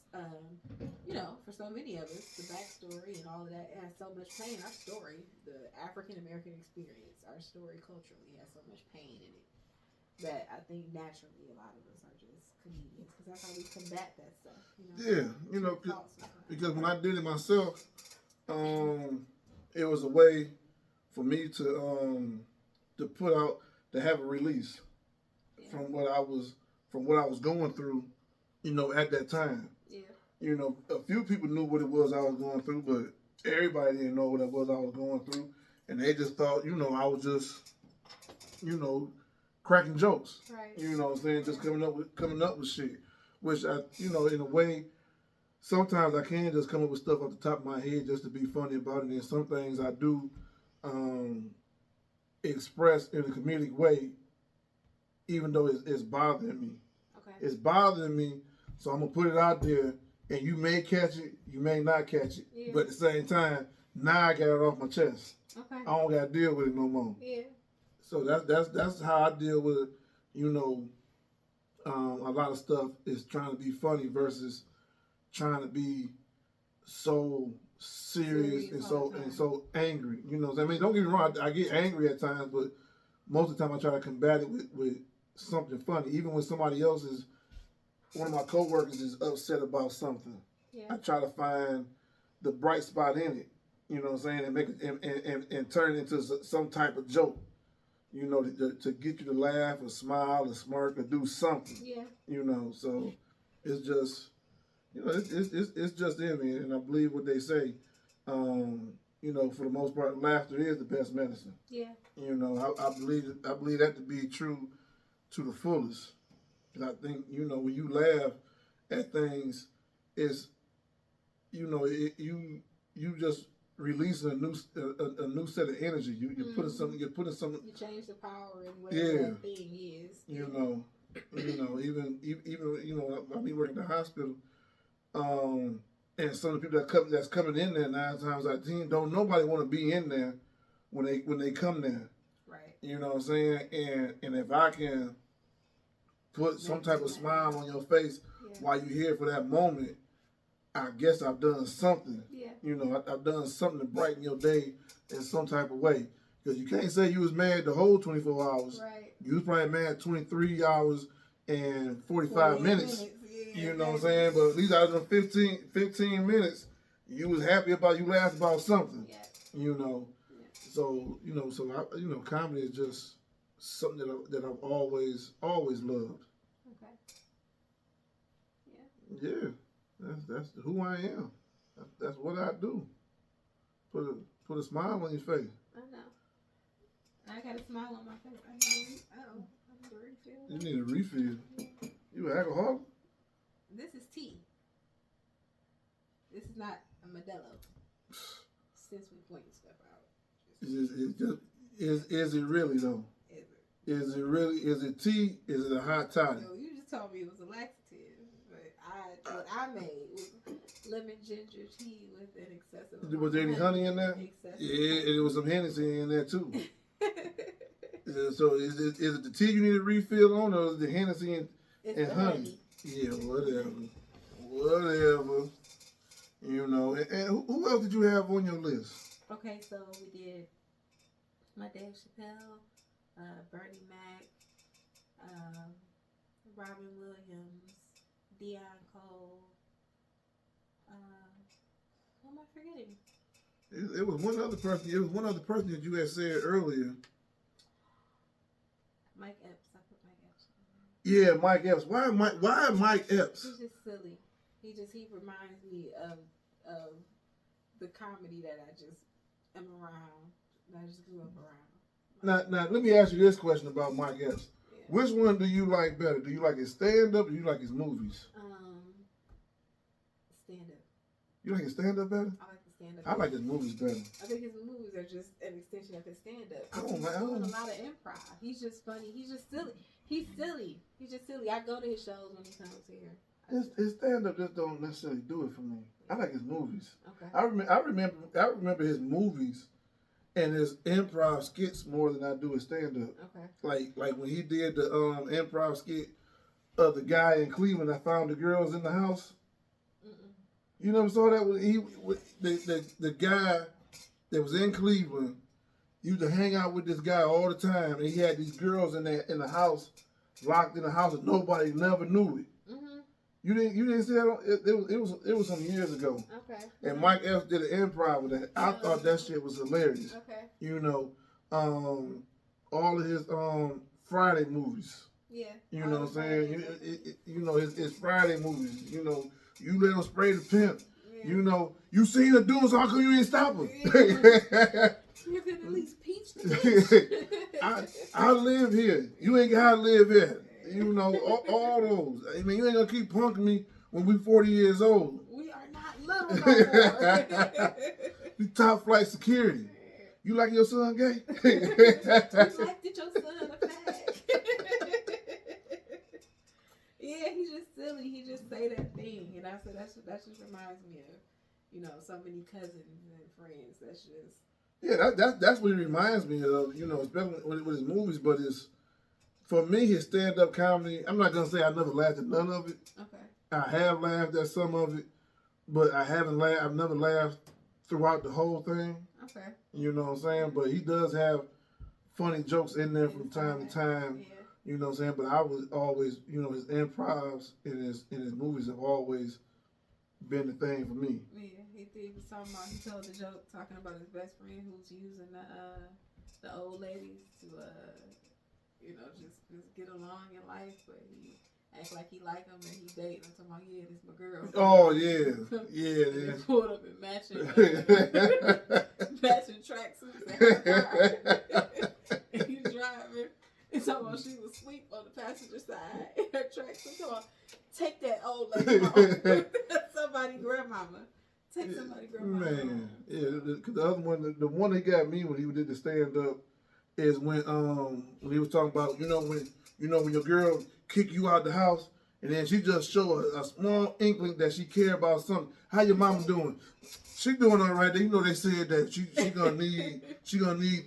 for so many of us, the backstory and all of that has so much pain. Our story, the African American experience, our story culturally has so much pain in it that I think naturally a lot of us are just comedians because that's how we combat that stuff. Yeah, because when I did it myself, it was a way for me to put out to have a release from what I was going through, at that time. Yeah. A few people knew what it was I was going through, but everybody didn't know what it was I was going through, and they just thought, I was just, cracking jokes. Right. You know what I'm saying? Just coming up with shit, which I, in a way, sometimes I can just come up with stuff off the top of my head just to be funny about it, and some things I do express in a comedic way, even though it's bothering me. Okay. It's bothering me, so I'm gonna put it out there, and you may catch it, you may not catch it, but at the same time, now I got it off my chest. Okay. I don't gotta deal with it no more. Yeah. So that's how I deal with it. A lot of stuff is trying to be funny versus trying to be so serious and so angry. I mean, don't get me wrong, I get angry at times, but most of the time I try to combat it with something funny. Even when one of my coworkers is upset about something, I try to find the bright spot in it. You know what I'm saying, and make it and turn it into some type of joke. To get you to laugh or smile or smirk or do something. Yeah. So it's just, it's just in me, and I believe what they say. For the most part, laughter is the best medicine. Yeah. I believe that to be true to the fullest. And I think, when you laugh at things, it's, you just releasing a new set of energy. You're putting something. You're putting something. You change the power in whatever that thing is. Even I be working at the hospital, and some of the people that's coming in there 9 times out of 10 don't nobody want to be in there when they come there. Right. You know what I'm saying? And if I can put some type of smile on your face while you're here for that moment, I guess I've done something. Yeah. I've done something to brighten your day in some type of way. Because you can't say you was mad the whole 24 hours. Right. You was probably mad 23 hours and 45 minutes. You know what I'm saying? But at least out of them 15 minutes, you was happy about, you laughed about something. Yeah. Yeah. So, comedy is just something that I've always loved. Okay. Yeah. Yeah. That's who I am. That's what I do. Put a smile on your face. I know. I got a smile on my face. I need a refill. You need a refill. Yeah. You an alcoholic? This is tea. This is not a Modelo. Since we pointed stuff out. Is it really though? Is it really? Is it tea? Is it a hot toddy? No, you just told me it was a laxative. But what I made was lemon ginger tea with an excessive. Was there any honey in there? Excessive. Yeah, and there was some Hennessy in there too. So is it the tea you need a refill on, or is it the Hennessy and honey? Yeah, whatever. And who else did you have on your list? Okay, so we did my Dave Chappelle, Bernie Mac, Robin Williams, Dion Cole. Who am I forgetting? It was one other person. It was one other person that you had said earlier. Mike Epps. I put Mike Epps. Yeah, Mike Epps. Why Mike Epps? He's just silly. He reminds me of the comedy that I just am around. That I just grew up around. Now let me ask you this question about Mike Epps. Yeah. Which one do you like better? Do you like his stand-up or do you like his movies? Stand-up. You like his stand-up better? I like the stand-up. I like his movies better. I think his movies are just an extension of his stand-up. He's doing a lot of improv. He's just funny. He's just silly. He's silly. He's just silly. I go to his shows when he comes here. His stand-up just don't necessarily do it for me. I like his movies. Okay. I remember his movies and his improv skits more than I do his stand-up. Okay. Like when he did the improv skit of the guy in Cleveland that found the girls in the house? Mm-mm. You never saw that? The guy that was in Cleveland used to hang out with this guy all the time, and he had these girls in the house, locked in the house, and nobody never knew it. Mm-hmm. You didn't see that? It was some years ago. Okay. And Mike Epps did an improv with that. I thought that shit was hilarious. Okay. You know, all of his Friday movies. Yeah. You know what I'm saying? You know his Friday movies. You know, you let him spray the pimp. Yeah. You know, you seen her doing so how come you ain't stop her? Yeah. You could at least peach the I live here. You ain't gotta live here. You know, all those. I mean, you ain't gonna keep punking me when we 40 years old. We are not little no more. You top flight security. You like your son gay? You like that your son a fag. Yeah, he's just silly. He just say that thing, and I said that just reminds me of, you know, so many cousins and friends. That's just. Yeah, that's what it reminds me of. You know, especially with his movies, but it's for me his stand-up comedy. I'm not gonna say I never laughed at none of it. Okay. I have laughed at some of it, but I haven't laughed. I've never laughed throughout the whole thing. Okay. You know what I'm saying? But he does have funny jokes in there from time to time. Yeah. You know what I'm saying? But I was always, you know, his improvs in his movies have always been the thing for me. Yeah, he was talking about, he told the joke talking about his best friend who's using the old ladies to you know, just get along in life, but he act like he like them and he dating. I'm talking about, yeah, this my girl. Oh yeah, yeah. He pulled up in matching tracksuits and he's driving. And talking about she was asleep on the passenger side in her tracksuit. Talking about, take that old lady home. Somebody grandmama. Take somebody grandmama. Man, yeah. The other one, the one that got me when he did the stand up, is when he was talking about when your girl kick you out the house and then she just show a small inkling that she care about something. How your mama doing? She doing all right. You know they said that she gonna need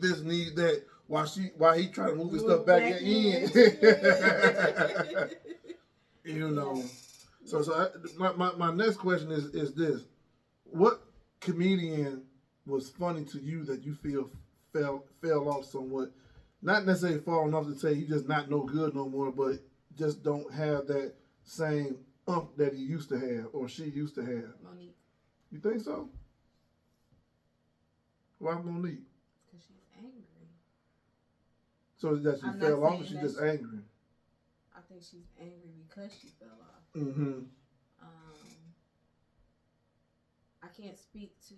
this, need that. While he trying to move his stuff back in. You know. So my next question is this: what comedian was funny to you that you feel fell off somewhat? Not necessarily falling off to say he just not no good no more, but just don't have that same that he used to have or she used to have. Monique. You think so? Why Monique? Because she's angry. So that she fell off, or she just angry? I think she's angry because she fell off. Mm-hmm. I can't speak to.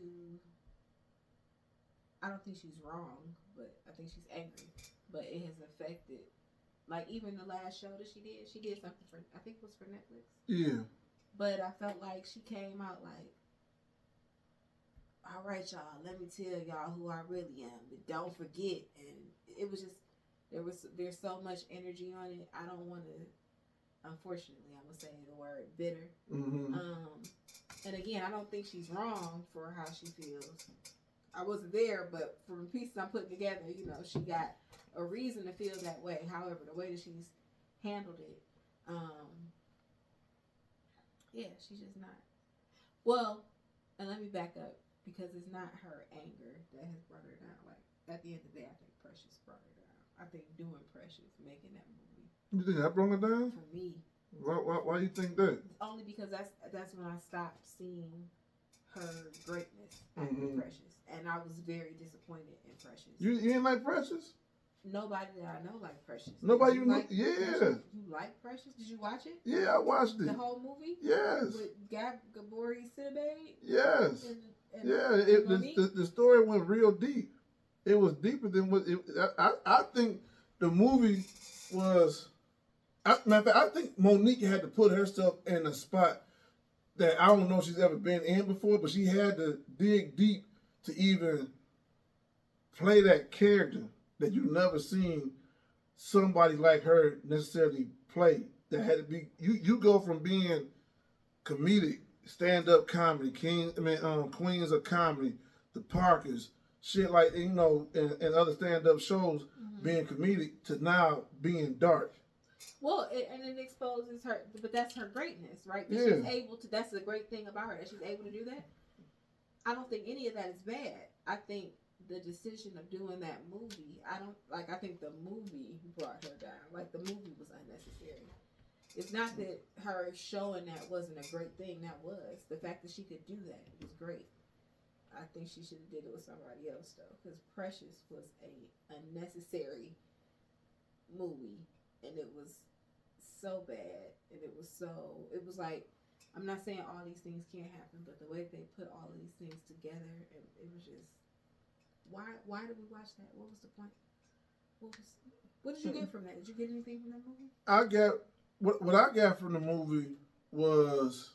I don't think she's wrong, but I think she's angry. But it has affected, like even the last show that she did something for, I think it was for Netflix. Yeah. But I felt like she came out like, all right, y'all, let me tell y'all who I really am, but don't forget. And it was just, there's so much energy on it. I don't want to, unfortunately, I'm going to say the word bitter. Mm-hmm. And again, I don't think she's wrong for how she feels. I wasn't there, but from the pieces I'm putting together, she got a reason to feel that way. However, the way that she's handled it, yeah, she's just not. Well, and let me back up, because it's not her anger that has brought her down. Like, at the end of the day, I think Precious brought her down. I think doing Precious, making that movie. You think that brought her down? For me. Why you think that? Only because that's when I stopped seeing her greatness after Precious. And I was very disappointed in Precious. You didn't like Precious? Nobody that I know liked Precious. Nobody you know? Like yeah. Precious? You like Precious? Did you watch it? Yeah, I watched it. The whole movie? Yes. With Gabori Sidibe? Yes. And the story went real deep. It was deeper than what I think the movie was. Matter of fact, I think Monique had to put herself in a spot that I don't know if she's ever been in before, but she had to dig deep to even play that character that you've never seen somebody like her necessarily play. That had to be you go from being comedic, stand-up comedy, queens of comedy, the Parkers, shit like and other stand-up shows, being comedic to now being dark. Well, and it exposes her, but that's her greatness, right? That Yeah. she's able to. That's the great thing about her, that she's able to do that. I don't think any of that is bad. I think the decision of doing that movie, I don't like. I think the movie brought her down. Like the movie was unnecessary. It's not that her showing that wasn't a great thing. That was the fact that she could do that was great. I think she should have did it with somebody else though, because Precious was a unnecessary movie, and it was so bad, and it was like, I'm not saying all these things can't happen, but the way they put all of these things together, it was just why did we watch that? What was the point? What did you get from that? Did you get anything from that movie? I got what I got from the movie was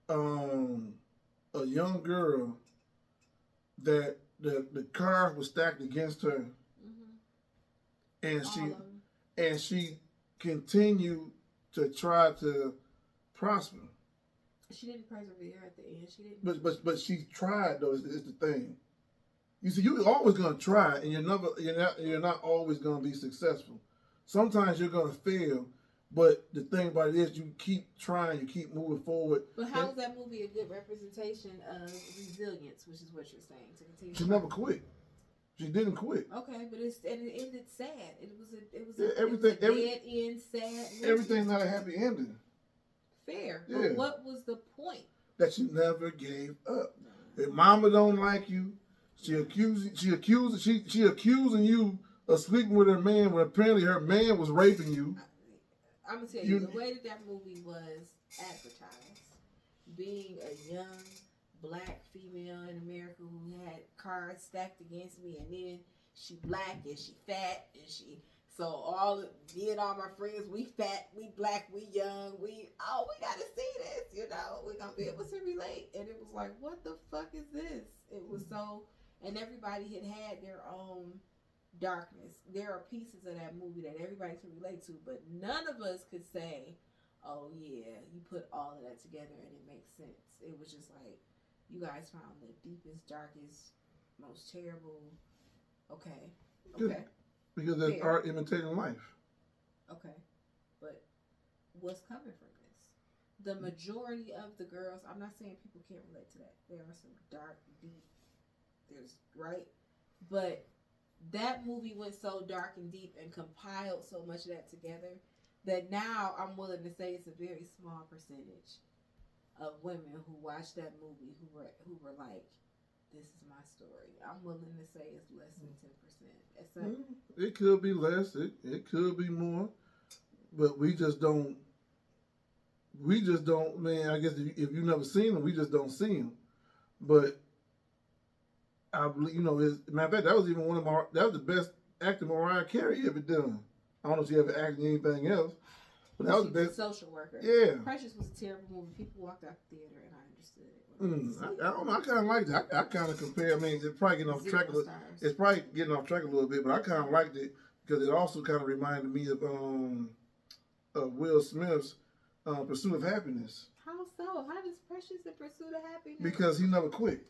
a young girl that the cards were stacked against her, Mm-hmm. and she continued to try to prosper. She didn't persevere at the end. She didn't. But she tried though. Is the thing. You see, you're always gonna try, and you're not always gonna be successful. Sometimes you're gonna fail, but the thing about it is, you keep trying, you keep moving forward. But how is that movie a good representation of resilience, which is what you're saying? To continue. She never quit. She didn't quit. Okay, but it ended sad. It was Everything, a dead end, sad movie. Everything's not a happy ending. Fair. Yeah. But what was the point? That you never gave up. If mama don't like you, she accusing you of sleeping with her man when apparently her man was raping you. I'm gonna tell you the way that movie was advertised, being a young black female in America who had cards stacked against me, and then she black and she fat and she. So me and all my friends, we fat, we black, we young, we gotta see this, we're gonna be able to relate. And it was like, what the fuck is this? It was so, and everybody had their own darkness. There are pieces of that movie that everybody can relate to, but none of us could say, oh yeah, you put all of that together and it makes sense. It was just like, you guys found the deepest, darkest, most terrible, okay. Because that's art imitating life. Okay. But what's coming from this? The majority of the girls, I'm not saying people can't relate to that. There are some dark, deep, right? But that movie went so dark and deep and compiled so much of that together that now I'm willing to say it's a very small percentage of women who watched that movie who were like, this is my story. I'm willing to say it's less than 10%. It could be less. It could be more. But we just don't. Man, I guess if you've never seen them, we just don't see them. But I believe, as a matter of fact, that was even that was the best acting Mariah Carey ever done. I don't know if she ever acted in anything else, but that was the best. A social worker. Yeah. Precious was a terrible movie. People walked out the theater and I understood it. I don't know. I kind of liked it. I kind of compare. I mean, it's probably getting off track. It's probably getting off track a little bit, but I kind of liked it because it also kind of reminded me of Will Smith's Pursuit of Happiness. How so? How does Precious in Pursuit of Happiness? Because he never quit.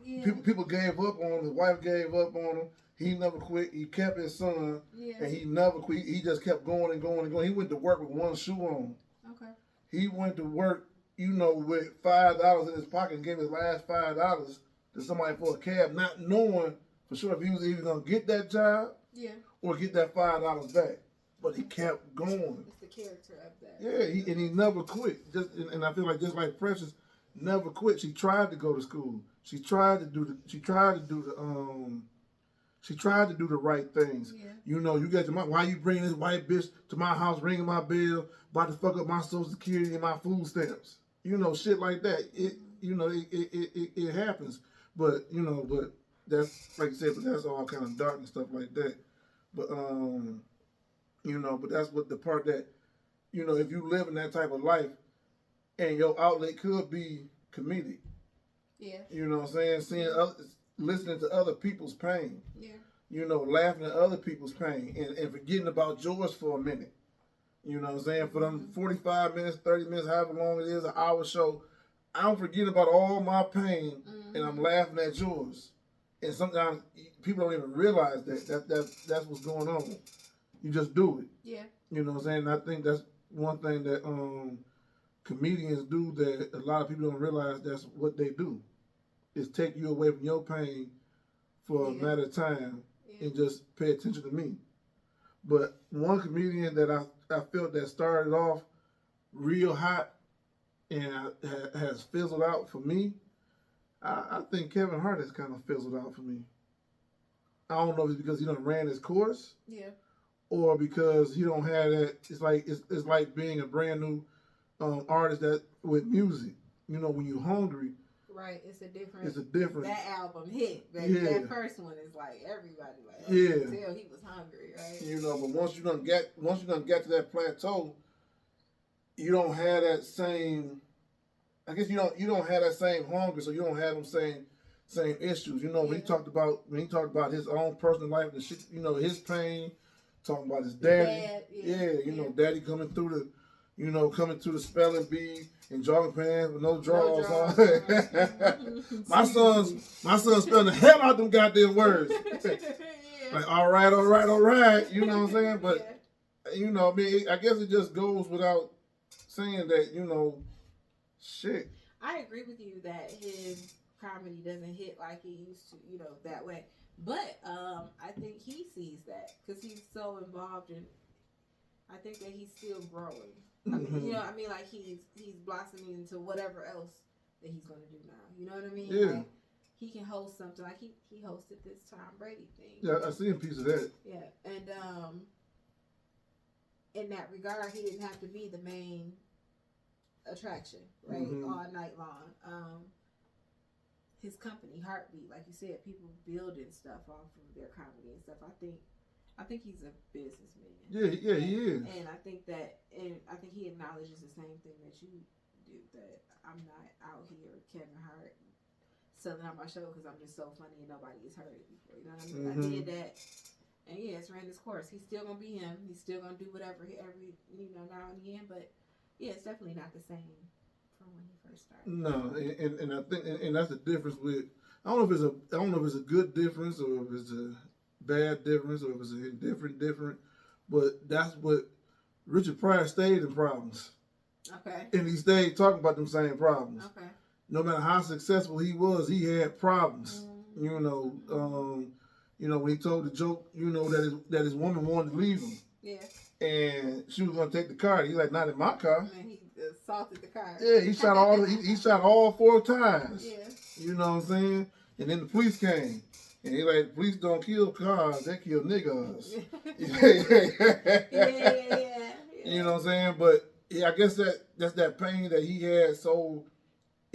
Yeah. People gave up on him. His wife gave up on him. He never quit. He kept his son, and he never quit. He just kept going and going and going. He went to work with one shoe on. Okay. He went to work, with $5 in his pocket and gave his last $5 to somebody for a cab, not knowing for sure if he was even going to get that job or get that $5 back. But he kept going. It's the character of that. Yeah, he never quit. And I feel like just like Precious never quit. She tried to go to school. She tried to do the right things. Yeah. You get to why you bringing this white bitch to my house, ringing my bell, about to fuck up my Social Security and my food stamps. Shit like that. It happens. But that's like you said. But that's all kind of dark and stuff like that. But but that's what the part that if you live in that type of life, and your outlet could be comedic. Yeah. You know what I'm saying? Listening to other people's pain. Yeah. Laughing at other people's pain and forgetting about yours for a minute. You know what I'm saying? For them 45 minutes, 30 minutes, however long it is, an hour show, I'm forgetting about all my pain and I'm laughing at yours. And sometimes people don't even realize that. That's what's going on. You just do it. Yeah. You know what I'm saying? I think that's one thing that comedians do that a lot of people don't realize. That's what they do, is take you away from your pain for a matter of time and just pay attention to me. But one comedian that I felt that started off real hot and has fizzled out for me, I think Kevin Hart has kind of fizzled out for me. I don't know if it's because he done ran his course, or because he don't have that. It's like being a brand new artist that with music. You know, when you're hungry, right? It's a different. It's a different. That album hit. That first one is like everybody like. Oh, you can tell he was hungry, right? You know, but once you done get to that plateau, you don't have that same. I guess you don't have that same hunger, so you don't have them same issues. You know, when he talked about his own personal life, the shit, you know, his pain, talking about his daddy. You know, daddy coming through the spelling bee in jogging pants with no drawers on. my son's spelling the hell out them goddamn words. Like, all right. You know what I'm saying? But you know, I mean, I guess it just goes without saying that, you know, shit. I agree with you that his comedy doesn't hit like it used to, you know, that way. But I think he sees that because he's so involved in. I think that he's still growing. I mean, you know, like he's blossoming into whatever else that he's gonna do now. You know what I mean? Yeah. Like, he can host something like he hosted this Tom Brady thing. Yeah, I seen a piece of that. Yeah, and in that regard, he didn't have to be the main attraction, right? All night long. His company, Heartbeat, like you said, people building stuff off of their comedy and stuff. I think he's a businessman. Yeah, he is. And I think he acknowledges the same thing that you do. That I'm not out here Kevin Hart selling out my show because I'm just so funny and nobody has heard it before. You know what I mean? I did that, and it's ran this course. He's still gonna be him. He's still gonna do whatever every now and again. But yeah, it's definitely not the same from when he first started. No, and I think and that's the difference with. I don't know if it's a good difference or if it's a bad difference or if it's an indifferent different, but that's what Richard Pryor stayed in problems. Okay. And he stayed talking about them same problems. Okay. No matter how successful he was, he had problems. You know, when he told the joke, you know, that his woman wanted to leave him. Yeah. And she was gonna take the car. He's like, not in my car. And he assaulted the car. Yeah, he shot all 4 times. Yeah. You know what I'm saying? And then the police came. And he like, police don't kill cars, they kill niggas. Yeah. You know what I'm saying? But yeah, I guess that's that pain that he had so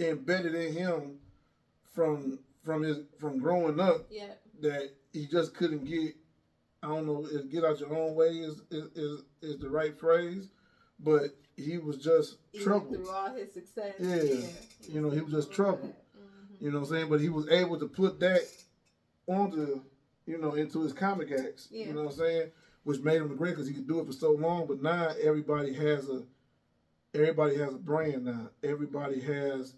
embedded in him from growing up. Yeah. That he just couldn't get. I don't know if "get out your own way" is the right phrase, but he was just troubled. Through all his success. Yeah. You know, he was just troubled. You know what I'm saying? But he was able to put that onto, you know, into his comic acts. Yeah. You know what I'm saying? Which made him great because he could do it for so long. But now everybody has a brand now. Everybody has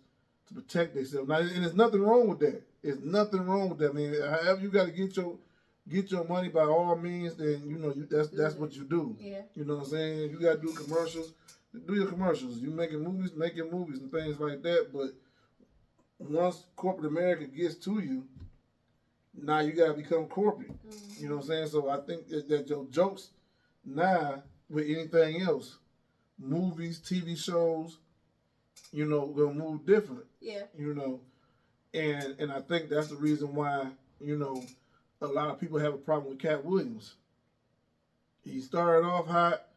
to protect themselves. Now, and there's nothing wrong with that. There's nothing wrong with that. I mean, however you got to get your money by all means, then you know that's what you do. Yeah. You know what I'm saying? You got to do commercials. Do your commercials. You making movies, and things like that. But once corporate America gets to you, now you gotta become corporate. You know what I'm saying? So I think that your jokes now with anything else, movies, TV shows, you know, gonna move different. Yeah. You know, and I think that's the reason why, you know, a lot of people have a problem with Cat Williams. He started off hot,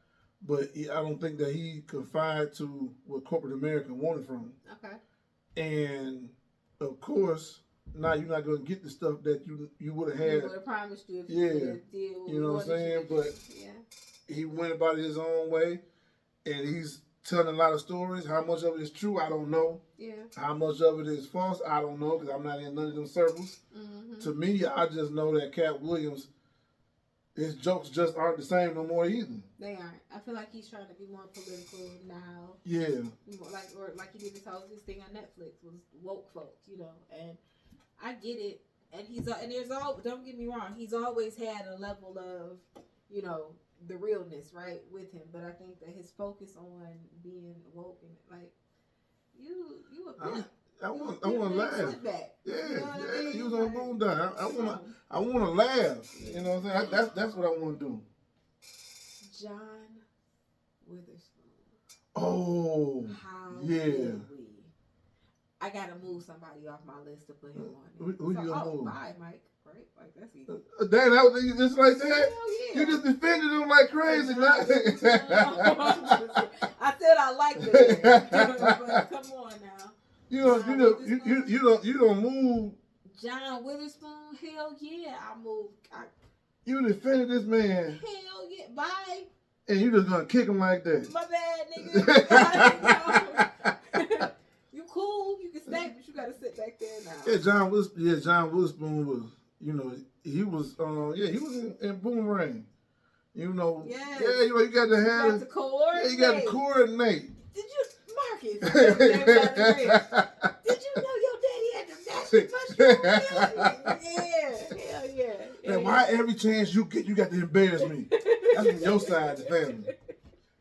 but I don't think that he confined to what corporate America wanted from him. Okay. And of course, now you're not going to get the stuff that you would have had. He would have promised you if you would have deal with you know what I'm saying? But he went about it his own way, and he's telling a lot of stories. How much of it is true, I don't know. Yeah. How much of it is false, I don't know, because I'm not in none of them circles. To me, I just know that Cat Williams, his jokes just aren't the same no more either. They aren't. I feel like he's trying to be more political now. Yeah. Like he did this thing on Netflix was woke folk, you know, and I get it. And don't get me wrong, he's always had a level of, you know, the realness, right, with him. But I think that his focus on being woke and like you a pimp. I want to laugh. Yeah, You know what I mean? He was on Boondock. I want to laugh. You know what I'm saying? That's what I want to do. John Witherspoon. Oh, How yeah. did we? I gotta move somebody off my list to put him on. Who you gonna move? Bye, Mike. Right? Like that's easy. Damn, that was just like that. Hell yeah. You just defended him like crazy. I said I liked it, but come on now. You don't move. John Witherspoon. Hell yeah, I move. You defended this man. Hell yeah. Bye. And you just gonna kick him like that. My bad, nigga. You cool, you can stay, but you gotta sit back there now. Yeah, John Witherspoon was, he was in Boomerang. Yes. Yeah, you got to have to coordinate. Yeah, you got to coordinate. Did you, Marcus? Did you know your daddy had the national mushroom? Yeah, hell yeah. Man, why every chance you get, you got to embarrass me? That's from your side of the family.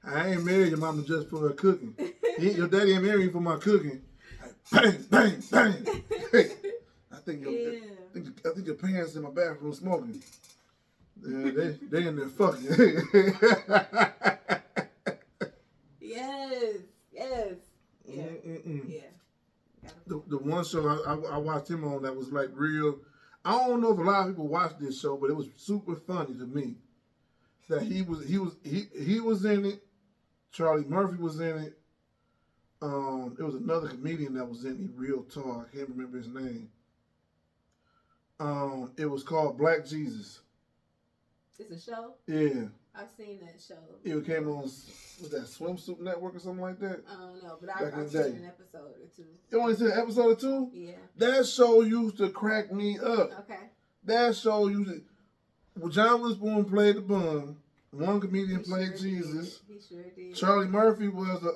I ain't married your mama just for her cooking. Your daddy ain't married you for my cooking. Bang, bang, bang. I think your parents in my bathroom smoking. They in there fucking. Yes. Yeah. Yeah. The one show I watched him on that was like real. I don't know if a lot of people watched this show, but it was super funny to me. That he was in it. Charlie Murphy was in it. There was another comedian that was in it. Real talk. I can't remember his name. It was called Black Jesus. It's a show? Yeah. I've seen that show. It came on, was that Swimsuit Network or something like that? I don't know, but I've seen an episode or two. You only seen an episode or two? Yeah. That show used to crack me up. Okay. That show used to... Well, John Witherspoon played the bum. One comedian played Jesus. He sure did. Charlie Murphy was a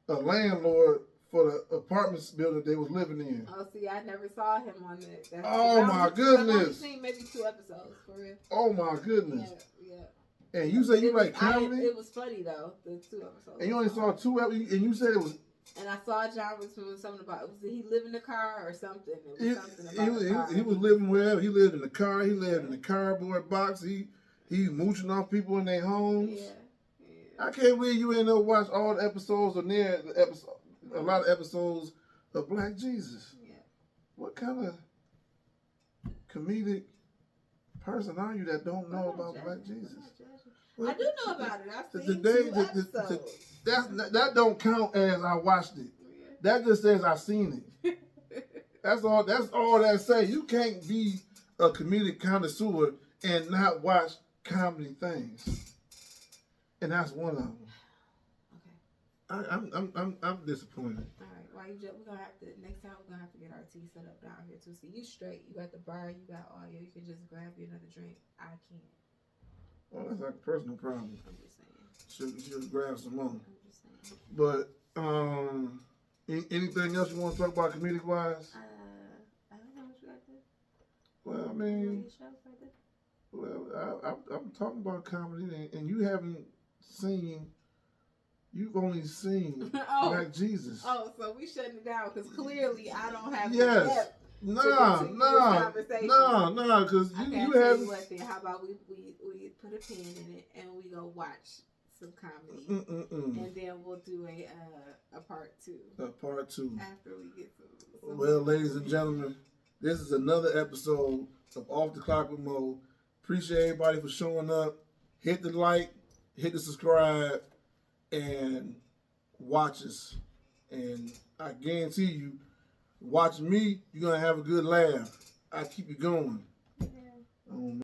landlord for the apartments building they was living in. Oh, see, I never saw him on that. Oh my goodness! I've only seen maybe 2 episodes for real. Oh my goodness! Yeah. And you said you like comedy? It was funny though, the 2 episodes. And you only saw 2 episodes, and you said it was. And I saw John was doing something about. Was he live in the car or something? It was something about he was living wherever. He lived in the car. He lived in the cardboard box. He mooching off people in their homes. Yeah. I can't believe you ain't never watched all the episodes or near the episode. A lot of episodes of Black Jesus. Yeah. What kind of comedic person are you that don't know about Black Jesus? I do know about it. I've seen 2 episodes. That don't count as I watched it. Yeah. That just says I seen it. That's all that say. You can't be a comedic connoisseur and not watch comedy things. And that's one of them. I'm disappointed. All right, we're gonna have to next time we're gonna have to get our tea set up down here too. See, you straight. You got the bar. You got all you can just grab you another drink. I can't. Well, that's like a personal problem. I'm just saying. Should grab some more. I'm just saying. But anything else you want to talk about comedic wise? I don't know what you got to. Well, I mean, I'm talking about comedy, and you haven't seen. You've only seen Black Jesus. Oh, so we shutting it down because clearly I don't have. Yes. No, because you haven't. What then? How about we put a pin in it and we go watch some comedy, and then we'll do a part 2. A part 2 after we get some. Well, ladies and gentlemen, this is another episode of Off the Clock with Mo. Appreciate everybody for showing up. Hit the like, hit the subscribe, and watch us. And I guarantee you, watching me, you're going to have a good laugh. I keep you going. Yeah. Oh,